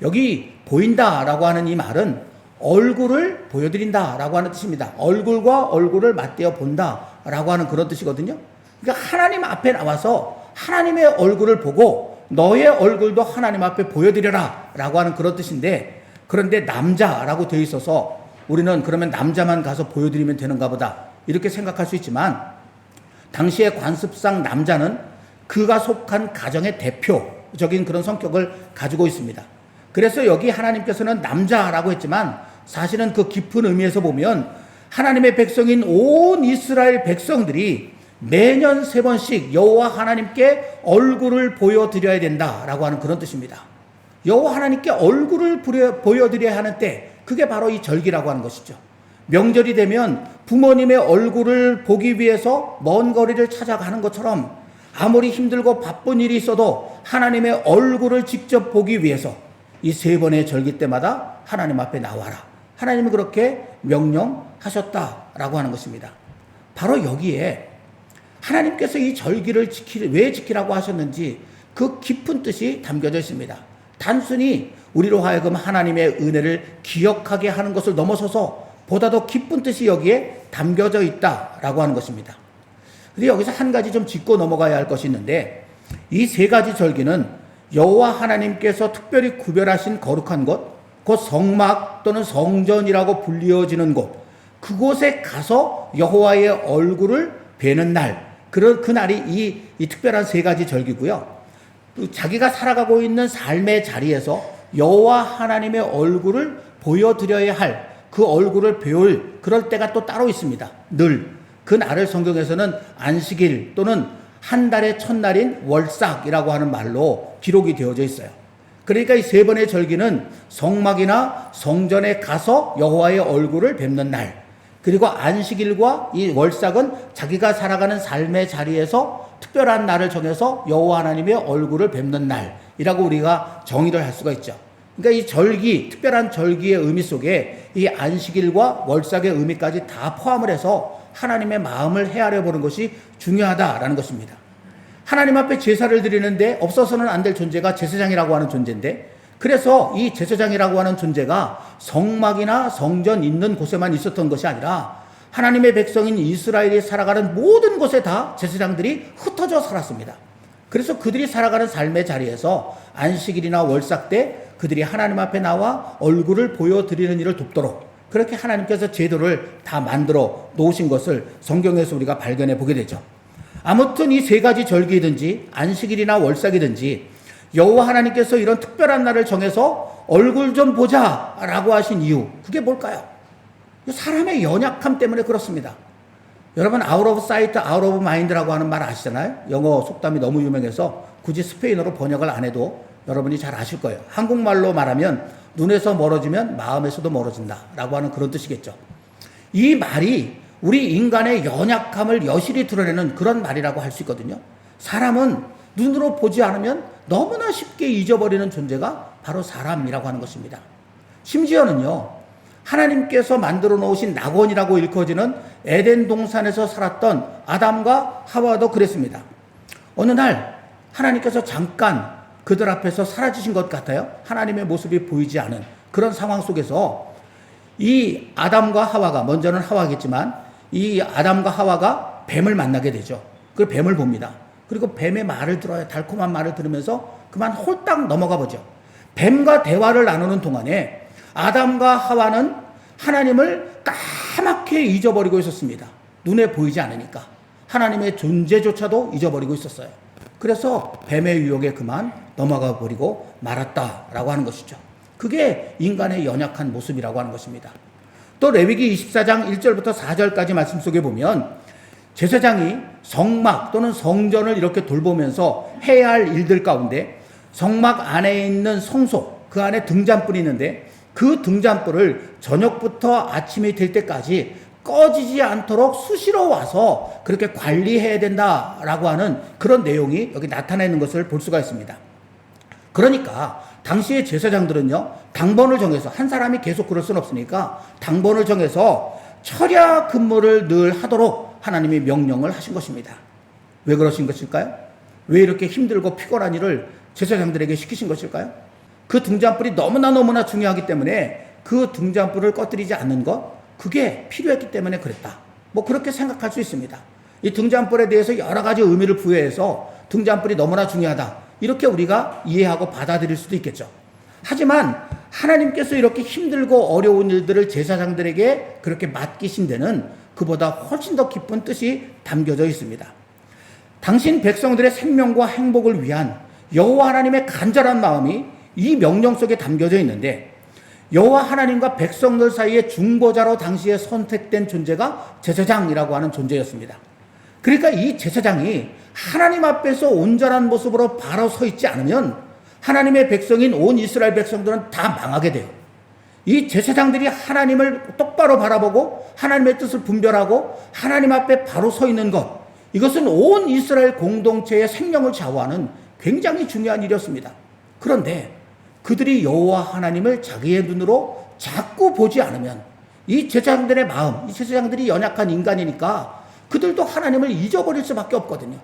여기 보인다라고 하는 이 말은 얼굴을 보여드린다라고 하는 뜻입니다. 얼굴과 얼굴을 맞대어 본다라고 하는 그런 뜻이거든요. 그러니까 하나님 앞에 나와서 하나님의 얼굴을 보고 너의 얼굴도 하나님 앞에 보여드려라 라고 하는 그런 뜻인데, 그런데 남자라고 되어 있어서 우리는 그러면 남자만 가서 보여드리면 되는가 보다 이렇게 생각할 수 있지만 당시의 관습상 남자는 그가 속한 가정의 대표적인 그런 성격을 가지고 있습니다. 그래서 여기 하나님께서는 남자라고 했지만 사실은 그 깊은 의미에서 보면 하나님의 백성인 온 이스라엘 백성들이 매년 3번씩 여호와 하나님께 얼굴을 보여드려야 된다라고 하는 그런 뜻입니다. 여호와 하나님께 얼굴을 보여드려야 하는 때 그게 바로 이 절기라고 하는 것이죠. 명절이 되면 부모님의 얼굴을 보기 위해서 먼 거리를 찾아가는 것처럼 아무리 힘들고 바쁜 일이 있어도 하나님의 얼굴을 직접 보기 위해서 이 3번의 절기 때마다 하나님 앞에 나와라. 하나님이 그렇게 명령하셨다라고 하는 것입니다. 바로 여기에 하나님께서 이 절기를 왜 지키라고 하셨는지 그 깊은 뜻이 담겨져 있습니다. 단순히 우리로 하여금 하나님의 은혜를 기억하게 하는 것을 넘어서서 보다 더 깊은 뜻이 여기에 담겨져 있다라고 하는 것입니다. 근데 여기서 한 가지 좀 짚고 넘어가야 할 것이 있는데 이 3가지 절기는 여호와 하나님께서 특별히 구별하신 거룩한 곳, 곧 성막 또는 성전이라고 불리어지는 곳, 그곳에 가서 여호와의 얼굴을 뵈는 날, 그날이 이 특별한 3가지 절기고요. 자기가 살아가고 있는 삶의 자리에서 여호와 하나님의 얼굴을 보여드려야 할 그 얼굴을 배울 그럴 때가 또 따로 있습니다. 늘 그 날을 성경에서는 안식일 또는 한 달의 첫날인 월삭이라고 하는 말로 기록이 되어져 있어요. 그러니까 이 3번의 절기는 성막이나 성전에 가서 여호와의 얼굴을 뵙는 날, 그리고 안식일과 이 월삭은 자기가 살아가는 삶의 자리에서 특별한 날을 정해서 여호와 하나님의 얼굴을 뵙는 날이라고 우리가 정의를 할 수가 있죠. 그러니까 이 절기, 특별한 절기의 의미 속에 이 안식일과 월삭의 의미까지 다 포함을 해서 하나님의 마음을 헤아려 보는 것이 중요하다라는 것입니다. 하나님 앞에 제사를 드리는데 없어서는 안 될 존재가 제사장이라고 하는 존재인데, 그래서 이 제사장이라고 하는 존재가 성막이나 성전 있는 곳에만 있었던 것이 아니라 하나님의 백성인 이스라엘이 살아가는 모든 곳에 다 제사장들이 흩어져 살았습니다. 그래서 그들이 살아가는 삶의 자리에서 안식일이나 월삭 때 그들이 하나님 앞에 나와 얼굴을 보여드리는 일을 돕도록 그렇게 하나님께서 제도를 다 만들어 놓으신 것을 성경에서 우리가 발견해 보게 되죠. 아무튼 이 3가지 절기든지 안식일이나 월삭이든지 여호와 하나님께서 이런 특별한 날을 정해서 얼굴 좀 보자라고 하신 이유, 그게 뭘까요? 사람의 연약함 때문에 그렇습니다. 여러분 out of sight, out of mind라고 하는 말 아시잖아요. 영어 속담이 너무 유명해서 굳이 스페인어로 번역을 안 해도 여러분이 잘 아실 거예요. 한국말로 말하면 눈에서 멀어지면 마음에서도 멀어진다라고 하는 그런 뜻이겠죠. 이 말이 우리 인간의 연약함을 여실히 드러내는 그런 말이라고 할 수 있거든요. 사람은 눈으로 보지 않으면 너무나 쉽게 잊어버리는 존재가 바로 사람이라고 하는 것입니다. 심지어는요, 하나님께서 만들어 놓으신 낙원이라고 일컬어지는 에덴 동산에서 살았던 아담과 하와도 그랬습니다. 어느 날 하나님께서 잠깐 그들 앞에서 사라지신 것 같아요. 하나님의 모습이 보이지 않은 그런 상황 속에서 이 아담과 하와가, 먼저는 하와겠지만 이 아담과 하와가 뱀을 만나게 되죠. 그 뱀을 봅니다. 그리고 뱀의 말을 들어요. 달콤한 말을 들으면서 그만 홀딱 넘어가 보죠. 뱀과 대화를 나누는 동안에 아담과 하와는 하나님을 까맣게 잊어버리고 있었습니다. 눈에 보이지 않으니까 하나님의 존재조차도 잊어버리고 있었어요. 그래서 뱀의 유혹에 그만 넘어가 버리고 말았다라고 하는 것이죠. 그게 인간의 연약한 모습이라고 하는 것입니다. 또 레위기 24장 1절부터 4절까지 말씀 속에 보면 제사장이 성막 또는 성전을 이렇게 돌보면서 해야 할 일들 가운데 성막 안에 있는 성소, 그 안에 등잔불이 있는데 그 등잔불을 저녁부터 아침이 될 때까지 꺼지지 않도록 수시로 와서 그렇게 관리해야 된다라고 하는 그런 내용이 여기 나타나 있는 것을 볼 수가 있습니다. 그러니까 당시의 제사장들은요, 당번을 정해서, 한 사람이 계속 그럴 수는 없으니까 당번을 정해서 철야 근무를 늘 하도록 하나님이 명령을 하신 것입니다. 왜 그러신 것일까요? 왜 이렇게 힘들고 피곤한 일을 제사장들에게 시키신 것일까요? 그 등잔불이 너무나 중요하기 때문에 그 등잔불을 꺼뜨리지 않는 것, 그게 필요했기 때문에 그랬다. 뭐 그렇게 생각할 수 있습니다. 이 등잔불에 대해서 여러 가지 의미를 부여해서 등잔불이 너무나 중요하다, 이렇게 우리가 이해하고 받아들일 수도 있겠죠. 하지만 하나님께서 이렇게 힘들고 어려운 일들을 제사장들에게 그렇게 맡기신 데는 그보다 훨씬 더 깊은 뜻이 담겨져 있습니다. 당신 백성들의 생명과 행복을 위한 여호와 하나님의 간절한 마음이 이 명령 속에 담겨져 있는데, 여호와 하나님과 백성들 사이의 중보자로 당시에 선택된 존재가 제사장이라고 하는 존재였습니다. 그러니까 이 제사장이 하나님 앞에서 온전한 모습으로 바로 서 있지 않으면 하나님의 백성인 온 이스라엘 백성들은 다 망하게 돼요. 이 제사장들이 하나님을 똑바로 바라보고 하나님의 뜻을 분별하고 하나님 앞에 바로 서 있는 것, 이것은 온 이스라엘 공동체의 생명을 좌우하는 굉장히 중요한 일이었습니다. 그런데 그들이 여호와 하나님을 자기의 눈으로 자꾸 보지 않으면 이 제사장들의 마음, 이 제사장들이 연약한 인간이니까 그들도 하나님을 잊어버릴 수밖에 없거든요.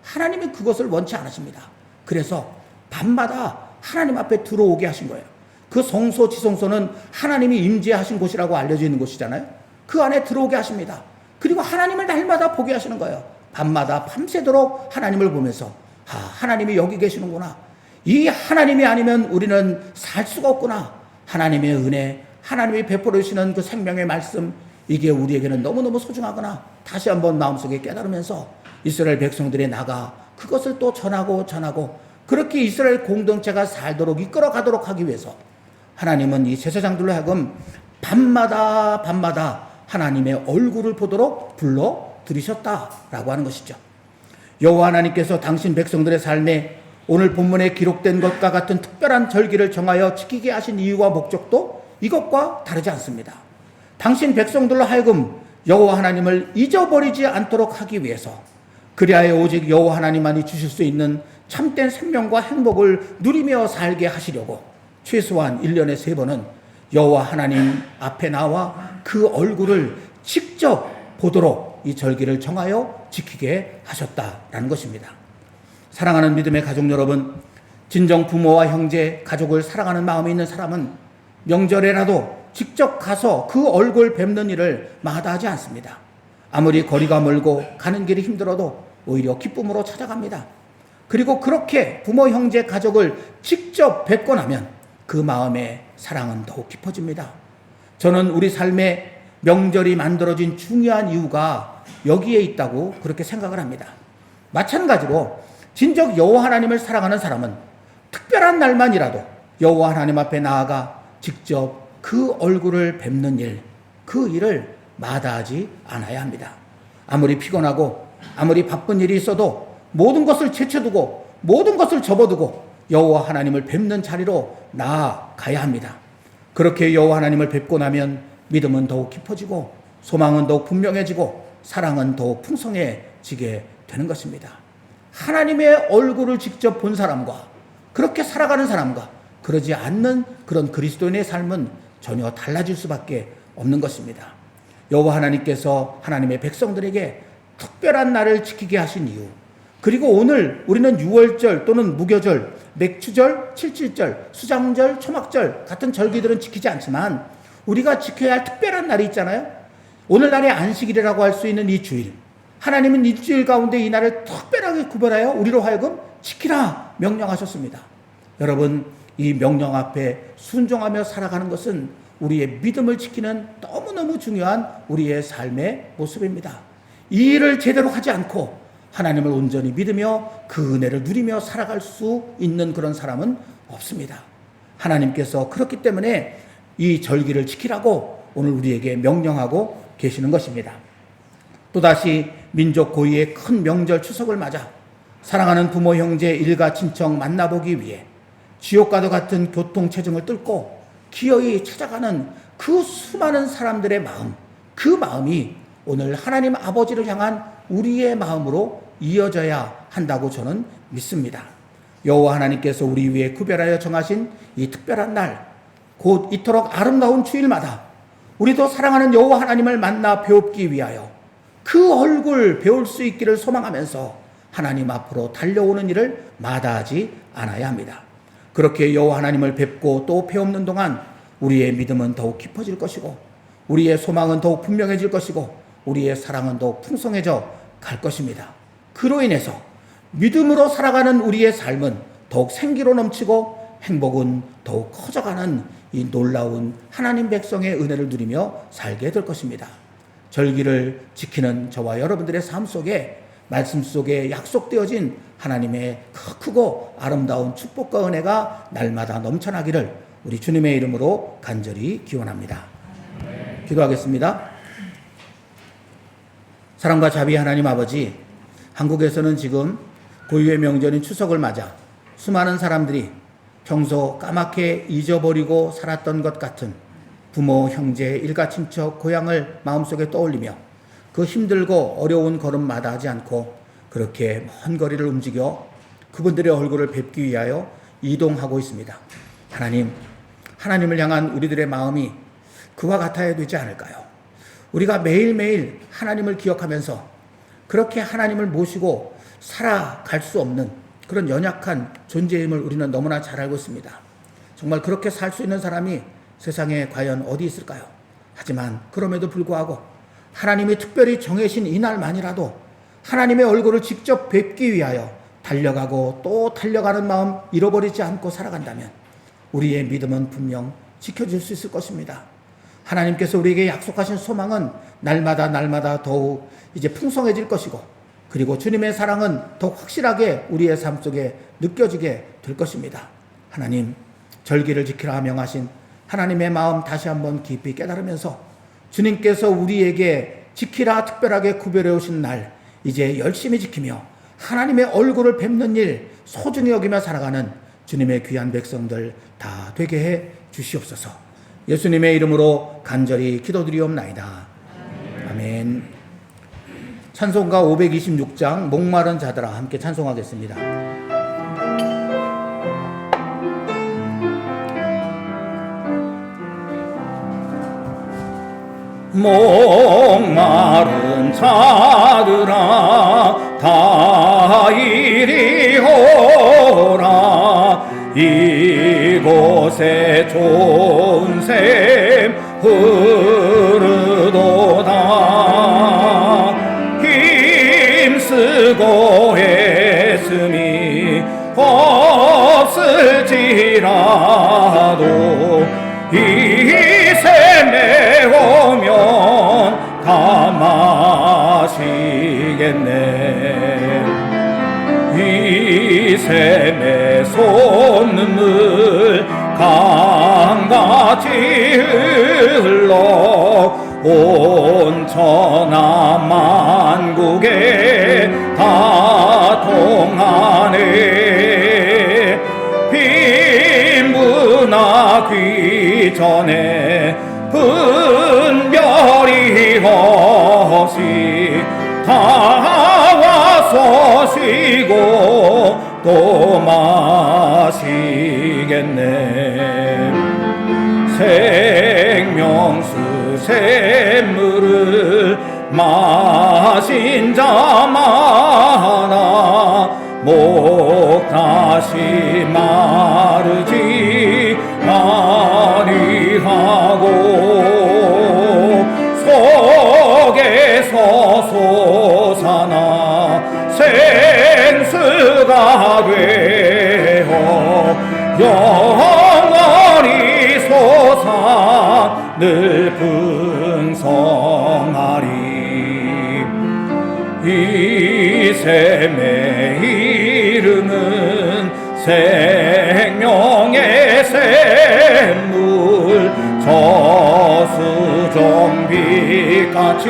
하나님이 그것을 원치 않으십니다. 그래서 밤마다 하나님 앞에 들어오게 하신 거예요. 그 성소 지성소는 하나님이 임재하신 곳이라고 알려져 있는 곳이잖아요. 그 안에 들어오게 하십니다. 그리고 하나님을 날마다 보게 하시는 거예요. 밤마다 밤새도록 하나님을 보면서 하나님이 여기 계시는구나. 이 하나님이 아니면 우리는 살 수가 없구나. 하나님의 은혜, 하나님이 베풀어 주시는 그 생명의 말씀, 이게 우리에게는 너무너무 소중하구나. 다시 한번 마음속에 깨달으면서 이스라엘 백성들이 나가 그것을 또 전하고 그렇게 이스라엘 공동체가 살도록 이끌어가도록 하기 위해서 하나님은 이 제사장들로 하여금 밤마다 하나님의 얼굴을 보도록 불러 들이셨다라고 하는 것이죠. 여호와 하나님께서 당신 백성들의 삶에 오늘 본문에 기록된 것과 같은 특별한 절기를 정하여 지키게 하신 이유와 목적도 이것과 다르지 않습니다. 당신 백성들로 하여금 여호와 하나님을 잊어버리지 않도록 하기 위해서, 그리하여 오직 여호와 하나님만이 주실 수 있는 참된 생명과 행복을 누리며 살게 하시려고 최소한 1년에 3번은 여호와 하나님 앞에 나와 그 얼굴을 직접 보도록 이 절기를 정하여 지키게 하셨다라는 것입니다. 사랑하는 믿음의 가족 여러분, 진정 부모와 형제, 가족을 사랑하는 마음이 있는 사람은 명절에라도 직접 가서 그 얼굴 뵙는 일을 마다하지 않습니다. 아무리 거리가 멀고 가는 길이 힘들어도 오히려 기쁨으로 찾아갑니다. 그리고 그렇게 부모, 형제, 가족을 직접 뵙고 나면 그 마음의 사랑은 더욱 깊어집니다. 저는 우리 삶에 명절이 만들어진 중요한 이유가 여기에 있다고 그렇게 생각을 합니다. 마찬가지로 진정 여호와 하나님을 사랑하는 사람은 특별한 날만이라도 여호와 하나님 앞에 나아가 직접 그 얼굴을 뵙는 일, 그 일을 마다하지 않아야 합니다. 아무리 피곤하고 아무리 바쁜 일이 있어도 모든 것을 제쳐두고 모든 것을 접어두고 여호와 하나님을 뵙는 자리로 나아가야 합니다. 그렇게 여호와 하나님을 뵙고 나면 믿음은 더욱 깊어지고 소망은 더욱 분명해지고 사랑은 더욱 풍성해지게 되는 것입니다. 하나님의 얼굴을 직접 본 사람과 그렇게 살아가는 사람과 그러지 않는 그런 그리스도인의 삶은 전혀 달라질 수밖에 없는 것입니다. 여호와 하나님께서 하나님의 백성들에게 특별한 날을 지키게 하신 이유, 그리고 오늘 우리는 유월절 또는 무교절, 맥추절, 칠칠절, 수장절, 초막절 같은 절기들은 지키지 않지만 우리가 지켜야 할 특별한 날이 있잖아요. 오늘날의 안식일이라고 할 수 있는 이 주일, 하나님은 일주일 가운데 이 날을 특별하게 구별하여 우리로 하여금 지키라 명령하셨습니다. 여러분, 이 명령 앞에 순종하며 살아가는 것은 우리의 믿음을 지키는 너무너무 중요한 우리의 삶의 모습입니다. 이 일을 제대로 하지 않고 하나님을 온전히 믿으며 그 은혜를 누리며 살아갈 수 있는 그런 사람은 없습니다. 하나님께서 그렇기 때문에 이 절기를 지키라고 오늘 우리에게 명령하고 계시는 것입니다. 또다시 민족 고유의 큰 명절 추석을 맞아 사랑하는 부모, 형제, 일가, 친척 만나보기 위해 지옥과도 같은 교통체증을 뚫고 기어이 찾아가는 그 수많은 사람들의 마음, 그 마음이 오늘 하나님 아버지를 향한 우리의 마음으로 이어져야 한다고 저는 믿습니다. 여호와 하나님께서 우리 위해 구별하여 정하신 이 특별한 날, 곧 이토록 아름다운 주일마다 우리도 사랑하는 여호와 하나님을 만나 배웁기 위하여 그 얼굴 배울 수 있기를 소망하면서 하나님 앞으로 달려오는 일을 마다하지 않아야 합니다. 그렇게 여호와 하나님을 뵙고 또 배우는 동안 우리의 믿음은 더욱 깊어질 것이고 우리의 소망은 더욱 분명해질 것이고 우리의 사랑은 더욱 풍성해져 갈 것입니다. 그로 인해서 믿음으로 살아가는 우리의 삶은 더욱 생기로 넘치고 행복은 더욱 커져가는 이 놀라운 하나님 백성의 은혜를 누리며 살게 될 것입니다. 절기를 지키는 저와 여러분들의 삶 속에 말씀 속에 약속되어진 하나님의 크고 아름다운 축복과 은혜가 날마다 넘쳐나기를 우리 주님의 이름으로 간절히 기원합니다. 기도하겠습니다. 사랑과 자비 하나님 아버지, 한국에서는 지금 고유의 명절인 추석을 맞아 수많은 사람들이 평소 까맣게 잊어버리고 살았던 것 같은 부모, 형제, 일가, 친척, 고향을 마음속에 떠올리며 그 힘들고 어려운 걸음마다 하지 않고 그렇게 먼 거리를 움직여 그분들의 얼굴을 뵙기 위하여 이동하고 있습니다. 하나님을 향한 우리들의 마음이 그와 같아야 되지 않을까요? 우리가 매일매일 하나님을 기억하면서 그렇게 하나님을 모시고 살아갈 수 없는 그런 연약한 존재임을 우리는 너무나 잘 알고 있습니다. 정말 그렇게 살 수 있는 사람이 세상에 과연 어디 있을까요? 하지만 그럼에도 불구하고 하나님이 특별히 정해신 이날만이라도 하나님의 얼굴을 직접 뵙기 위하여 달려가고 또 달려가는 마음 잃어버리지 않고 살아간다면 우리의 믿음은 분명 지켜질 수 있을 것입니다. 하나님께서 우리에게 약속하신 소망은 날마다 더욱 이제 풍성해질 것이고, 그리고 주님의 사랑은 더 확실하게 우리의 삶 속에 느껴지게 될 것입니다. 하나님, 절기를 지키라 명하신 하나님의 마음 다시 한번 깊이 깨달으면서 주님께서 우리에게 지키라 특별하게 구별해 오신 날 이제 열심히 지키며 하나님의 얼굴을 뵙는 일 소중히 여기며 살아가는 주님의 귀한 백성들 다 되게 해 주시옵소서. 예수님의 이름으로 간절히 기도드리옵나이다. 아멘. 찬송가 526장 목마른 자들아 함께 찬송하겠습니다. 목마른 자들아 다 이리 오라. 이곳에 좋은 샘 흐르도다. 힘쓰고 애씀이 없을지라도 이 샘에 오면 다 마시겠네. 이 샘에 솟는물 강같이 흘러 온 천하 만국에 다 통하네. 빈문하기 전에 분별이 없이 다 와서 쉬고 또 마시겠네. 생명수 샘물을 마신 자 많아 목 다시 마르지 아니하고 속에서 솟아나 생수가 되어 영원히 솟아 늘 풍성하리. 이 샘의 이름은 생명의 샘물 저수정빛같이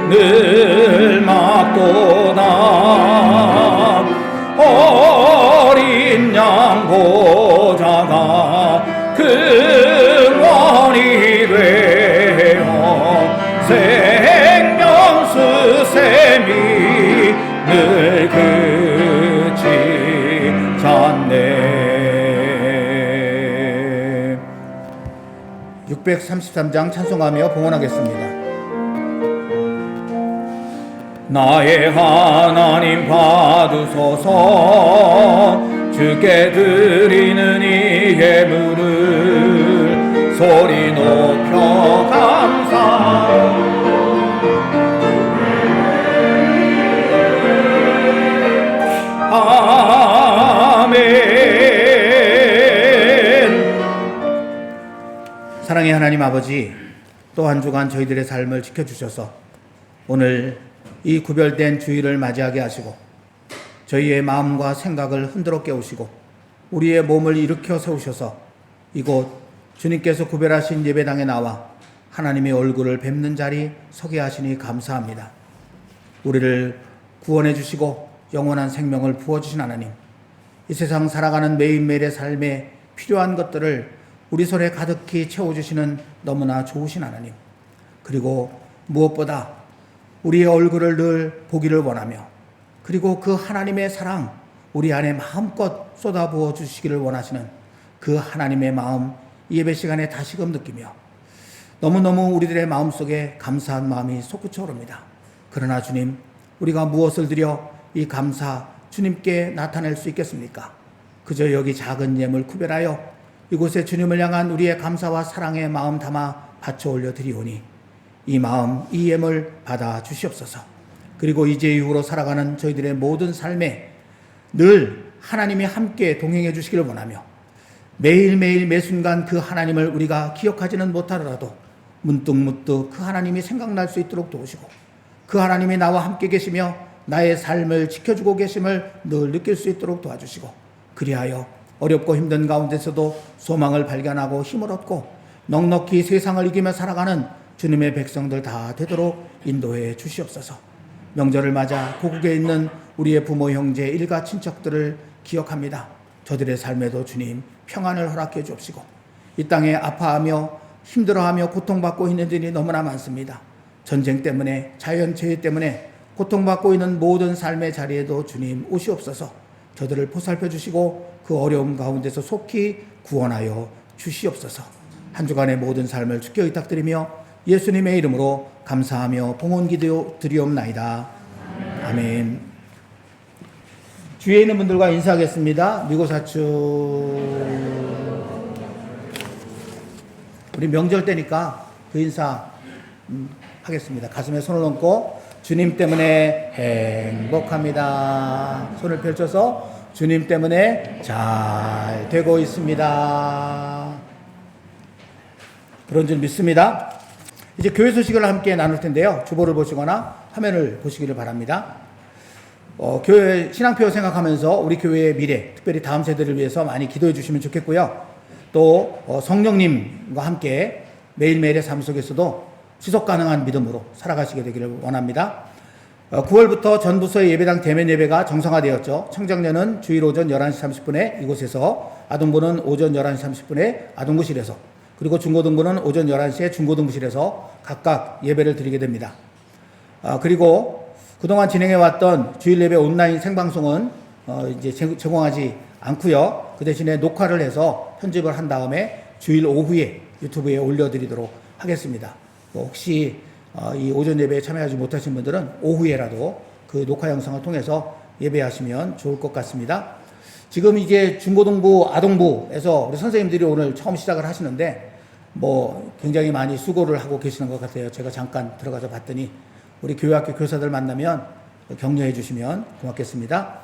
늘 막도다. 어린 양 보좌가 근원이 되어 생명수 샘이 늘 그치 않네. 633장 찬송하며 봉헌하겠습니다. 나의 하나님 받으소서. 주께 드리는 이 예물을 소리 높여 감사. 아멘. 사랑의 하나님 아버지, 또 한 주간 저희들의 삶을 지켜주셔서 오늘 이 구별된 주일을 맞이하게 하시고 저희의 마음과 생각을 흔들어 깨우시고 우리의 몸을 일으켜 세우셔서 이곳 주님께서 구별하신 예배당에 나와 하나님의 얼굴을 뵙는 자리 서게 하시니 감사합니다. 우리를 구원해 주시고 영원한 생명을 부어주신 하나님, 이 세상 살아가는 매일매일의 삶에 필요한 것들을 우리 손에 가득히 채워주시는 너무나 좋으신 하나님, 그리고 무엇보다 우리의 얼굴을 늘 보기를 원하며 그리고 그 하나님의 사랑 우리 안에 마음껏 쏟아부어 주시기를 원하시는 그 하나님의 마음 예배 시간에 다시금 느끼며 너무너무 우리들의 마음속에 감사한 마음이 솟구쳐 오릅니다. 그러나 주님, 우리가 무엇을 드려 이 감사 주님께 나타낼 수 있겠습니까? 그저 여기 작은 예물 구별하여 이곳에 주님을 향한 우리의 감사와 사랑의 마음 담아 바쳐 올려 드리오니 이 마음, 이 예물 받아 주시옵소서. 그리고 이제 이후로 살아가는 저희들의 모든 삶에 늘 하나님이 함께 동행해 주시기를 원하며 매일매일 매순간 그 하나님을 우리가 기억하지는 못하더라도 문득문득 그 하나님이 생각날 수 있도록 도우시고 그 하나님이 나와 함께 계시며 나의 삶을 지켜주고 계심을 늘 느낄 수 있도록 도와주시고 그리하여 어렵고 힘든 가운데서도 소망을 발견하고 힘을 얻고 넉넉히 세상을 이기며 살아가는 주님의 백성들 다 되도록 인도해 주시옵소서. 명절을 맞아 고국에 있는 우리의 부모, 형제, 일가, 친척들을 기억합니다. 저들의 삶에도 주님 평안을 허락해 주옵시고 이 땅에 아파하며 힘들어하며 고통받고 있는 일이 너무나 많습니다. 전쟁 때문에 자연재해 때문에 고통받고 있는 모든 삶의 자리에도 주님 오시옵소서. 저들을 보살펴 주시고 그 어려움 가운데서 속히 구원하여 주시옵소서. 한 주간의 모든 삶을 주께 의탁드리며 예수님의 이름으로 감사하며 봉헌기도 드리옵나이다. 아멘. 주위에 있는 분들과 인사하겠습니다. 미고사추. 우리 명절 때니까 그 인사 하겠습니다. 가슴에 손을 얹고 주님 때문에 행복합니다. 손을 펼쳐서 주님 때문에 잘 되고 있습니다. 그런 줄 믿습니다. 이제 교회 소식을 함께 나눌 텐데요. 주보를 보시거나 화면을 보시기를 바랍니다. 교회 신앙표 생각하면서 우리 교회의 미래, 특별히 다음 세대를 위해서 많이 기도해 주시면 좋겠고요. 또 성령님과 함께 매일매일의 삶 속에서도 지속 가능한 믿음으로 살아가시게 되기를 원합니다. 9월부터 전 부서의 예배당 대면 예배가 정상화되었죠. 청정년은 주일 오전 11시 30분에 이곳에서, 아동부는 오전 11시 30분에 아동부실에서, 그리고 중고등부는 오전 11시에 중고등부실에서 각각 예배를 드리게 됩니다. 그리고 그동안 진행해왔던 주일 예배 온라인 생방송은 이제 제공하지 않고요. 그 대신에 녹화를 해서 편집을 한 다음에 주일 오후에 유튜브에 올려드리도록 하겠습니다. 혹시 이 오전 예배에 참여하지 못하신 분들은 오후에라도 그 녹화 영상을 통해서 예배하시면 좋을 것 같습니다. 지금 이제 중고등부, 아동부에서 우리 선생님들이 오늘 처음 시작을 하시는데 굉장히 많이 수고를 하고 계시는 것 같아요. 제가 잠깐 들어가서 봤더니 우리 교회학교 교사들 만나면 격려해 주시면 고맙겠습니다.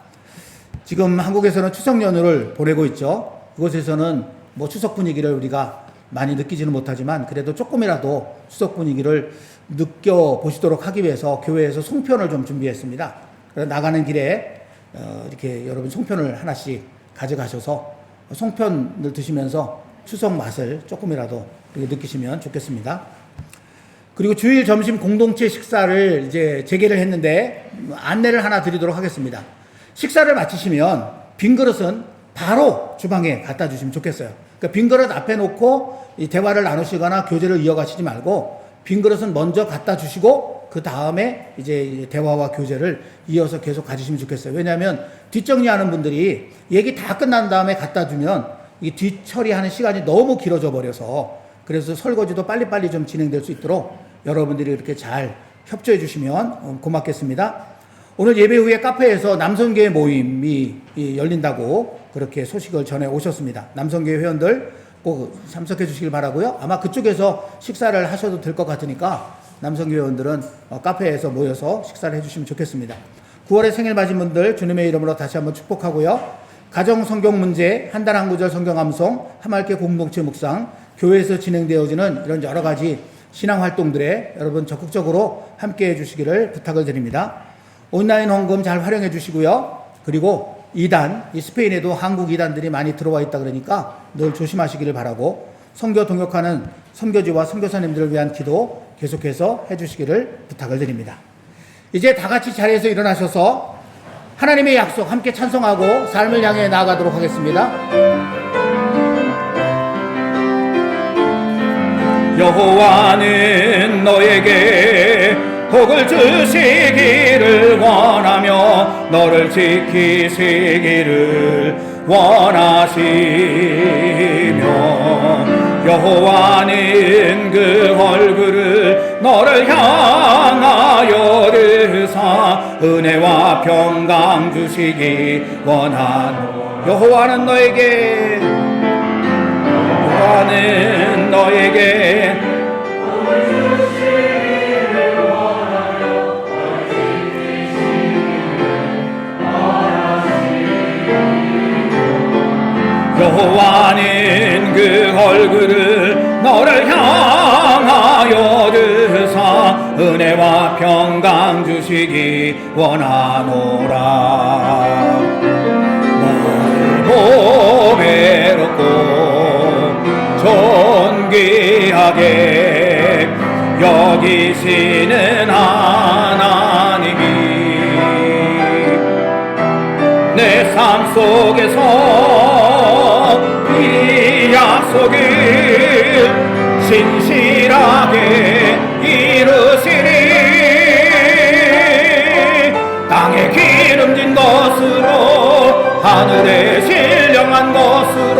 지금 한국에서는 추석 연휴를 보내고 있죠. 그곳에서는 추석 분위기를 우리가 많이 느끼지는 못하지만 그래도 조금이라도 추석 분위기를 느껴보시도록 하기 위해서 교회에서 송편을 좀 준비했습니다. 그래서 나가는 길에 이렇게 여러분 송편을 하나씩 가져가셔서 송편을 드시면서 추석 맛을 조금이라도 느끼시면 좋겠습니다. 그리고 주일 점심 공동체 식사를 이제 재개를 했는데 안내를 하나 드리도록 하겠습니다. 식사를 마치시면 빈 그릇은 바로 주방에 갖다 주시면 좋겠어요. 그러니까 빈 그릇 앞에 놓고 이 대화를 나누시거나 교제를 이어가시지 말고 빈 그릇은 먼저 갖다 주시고 그 다음에 이제 대화와 교제를 이어서 계속 가지시면 좋겠어요. 왜냐하면 뒷정리하는 분들이 얘기 다 끝난 다음에 갖다 주면 이 뒷처리하는 시간이 너무 길어져 버려서, 그래서 설거지도 빨리빨리 좀 진행될 수 있도록 여러분들이 이렇게 잘 협조해 주시면 고맙겠습니다. 오늘 예배 후에 카페에서 남성교회 모임이 열린다고 그렇게 소식을 전해 오셨습니다. 남성교회 회원들 꼭 참석해 주시길 바라고요. 아마 그쪽에서 식사를 하셔도 될 것 같으니까 남성교회 회원들은 카페에서 모여서 식사를 해주시면 좋겠습니다. 9월에 생일 맞은 분들 주님의 이름으로 다시 한번 축복하고요. 가정 성경 문제, 한 달 한 구절 성경 암송, 하말께 공동체 묵상, 교회에서 진행되어지는 이런 여러 가지 신앙 활동들에 여러분 적극적으로 함께 해주시기를 부탁을 드립니다. 온라인 헌금 잘 활용해 주시고요. 그리고 이단, 이 스페인에도 한국 이단들이 많이 들어와 있다 그러니까 늘 조심하시기를 바라고, 선교 동역하는 선교지와 선교사님들을 위한 기도 계속해서 해주시기를 부탁을 드립니다. 이제 다 같이 자리에서 일어나셔서 하나님의 약속 함께 찬송하고 삶을 향해 나아가도록 하겠습니다. 여호와는 너에게 복을 주시기를 원하며 너를 지키시기를 원하시며, 여호와는 그 얼굴을 너를 향하여 드사 은혜와 평강 주시기 원하노. 여호와는 너에게 여호와는 그 얼굴을 너를 향하여 드사 은혜와 평강 주시기 원하노라. 너를 보배롭고 존귀하게 여기시는 하나님이 내 삶 속에서 이 약속을 신실하게 이루시리. 땅에 기름진 것으로 하늘에 신령한 것으로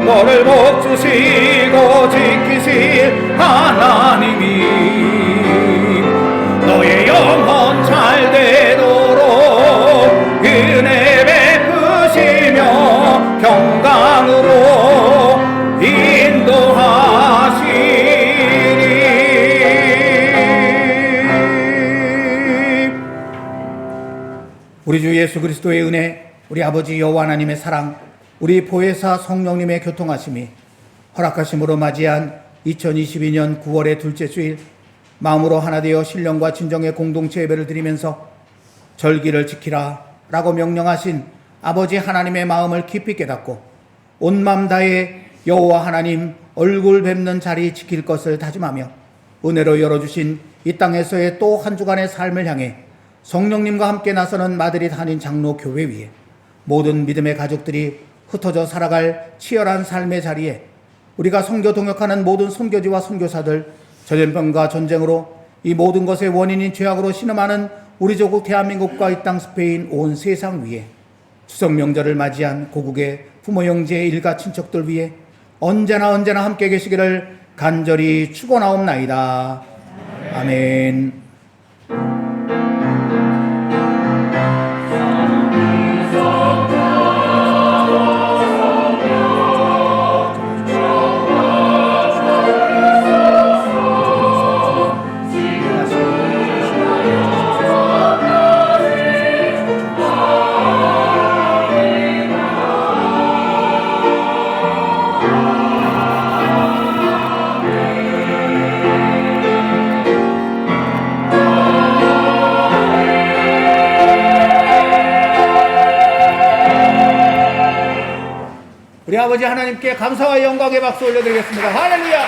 너를 복주시고 지키실 하나님이 너의 영혼 잘 되도록 은혜 베푸시며 평강으로 인도하시리. 우리 주 예수 그리스도의 은혜, 우리 아버지 여호와 하나님의 사랑, 우리 보혜사 성령님의 교통하심이 허락하심으로 맞이한 2022년 9월의 둘째 주일, 마음으로 하나 되어 신령과 진정의 공동체 예배를 드리면서 절기를 지키라 라고 명령하신 아버지 하나님의 마음을 깊이 깨닫고 온 마음 다해 여호와 하나님 얼굴 뵙는 자리 지킬 것을 다짐하며 은혜로 열어주신 이 땅에서의 또 한 주간의 삶을 향해 성령님과 함께 나서는 마드리드 한인 장로 교회 위에 모든 믿음의 가족들이 흩어져 살아갈 치열한 삶의 자리에 우리가 선교 동역하는 모든 선교지와 선교사들, 전염병과 전쟁으로 이 모든 것의 원인인 죄악으로 신음하는 우리 조국 대한민국과 이 땅 스페인 온 세상 위에 추석 명절을 맞이한 고국의 부모 형제 일가 친척들 위해 언제나 함께 계시기를 간절히 축원하옵나이다. 아멘. 우리 아버지 하나님께 감사와 영광의 박수 올려드리겠습니다. 할렐루야!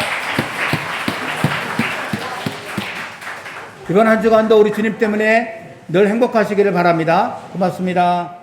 이번 한 주간도 우리 주님 때문에 늘 행복하시기를 바랍니다. 고맙습니다.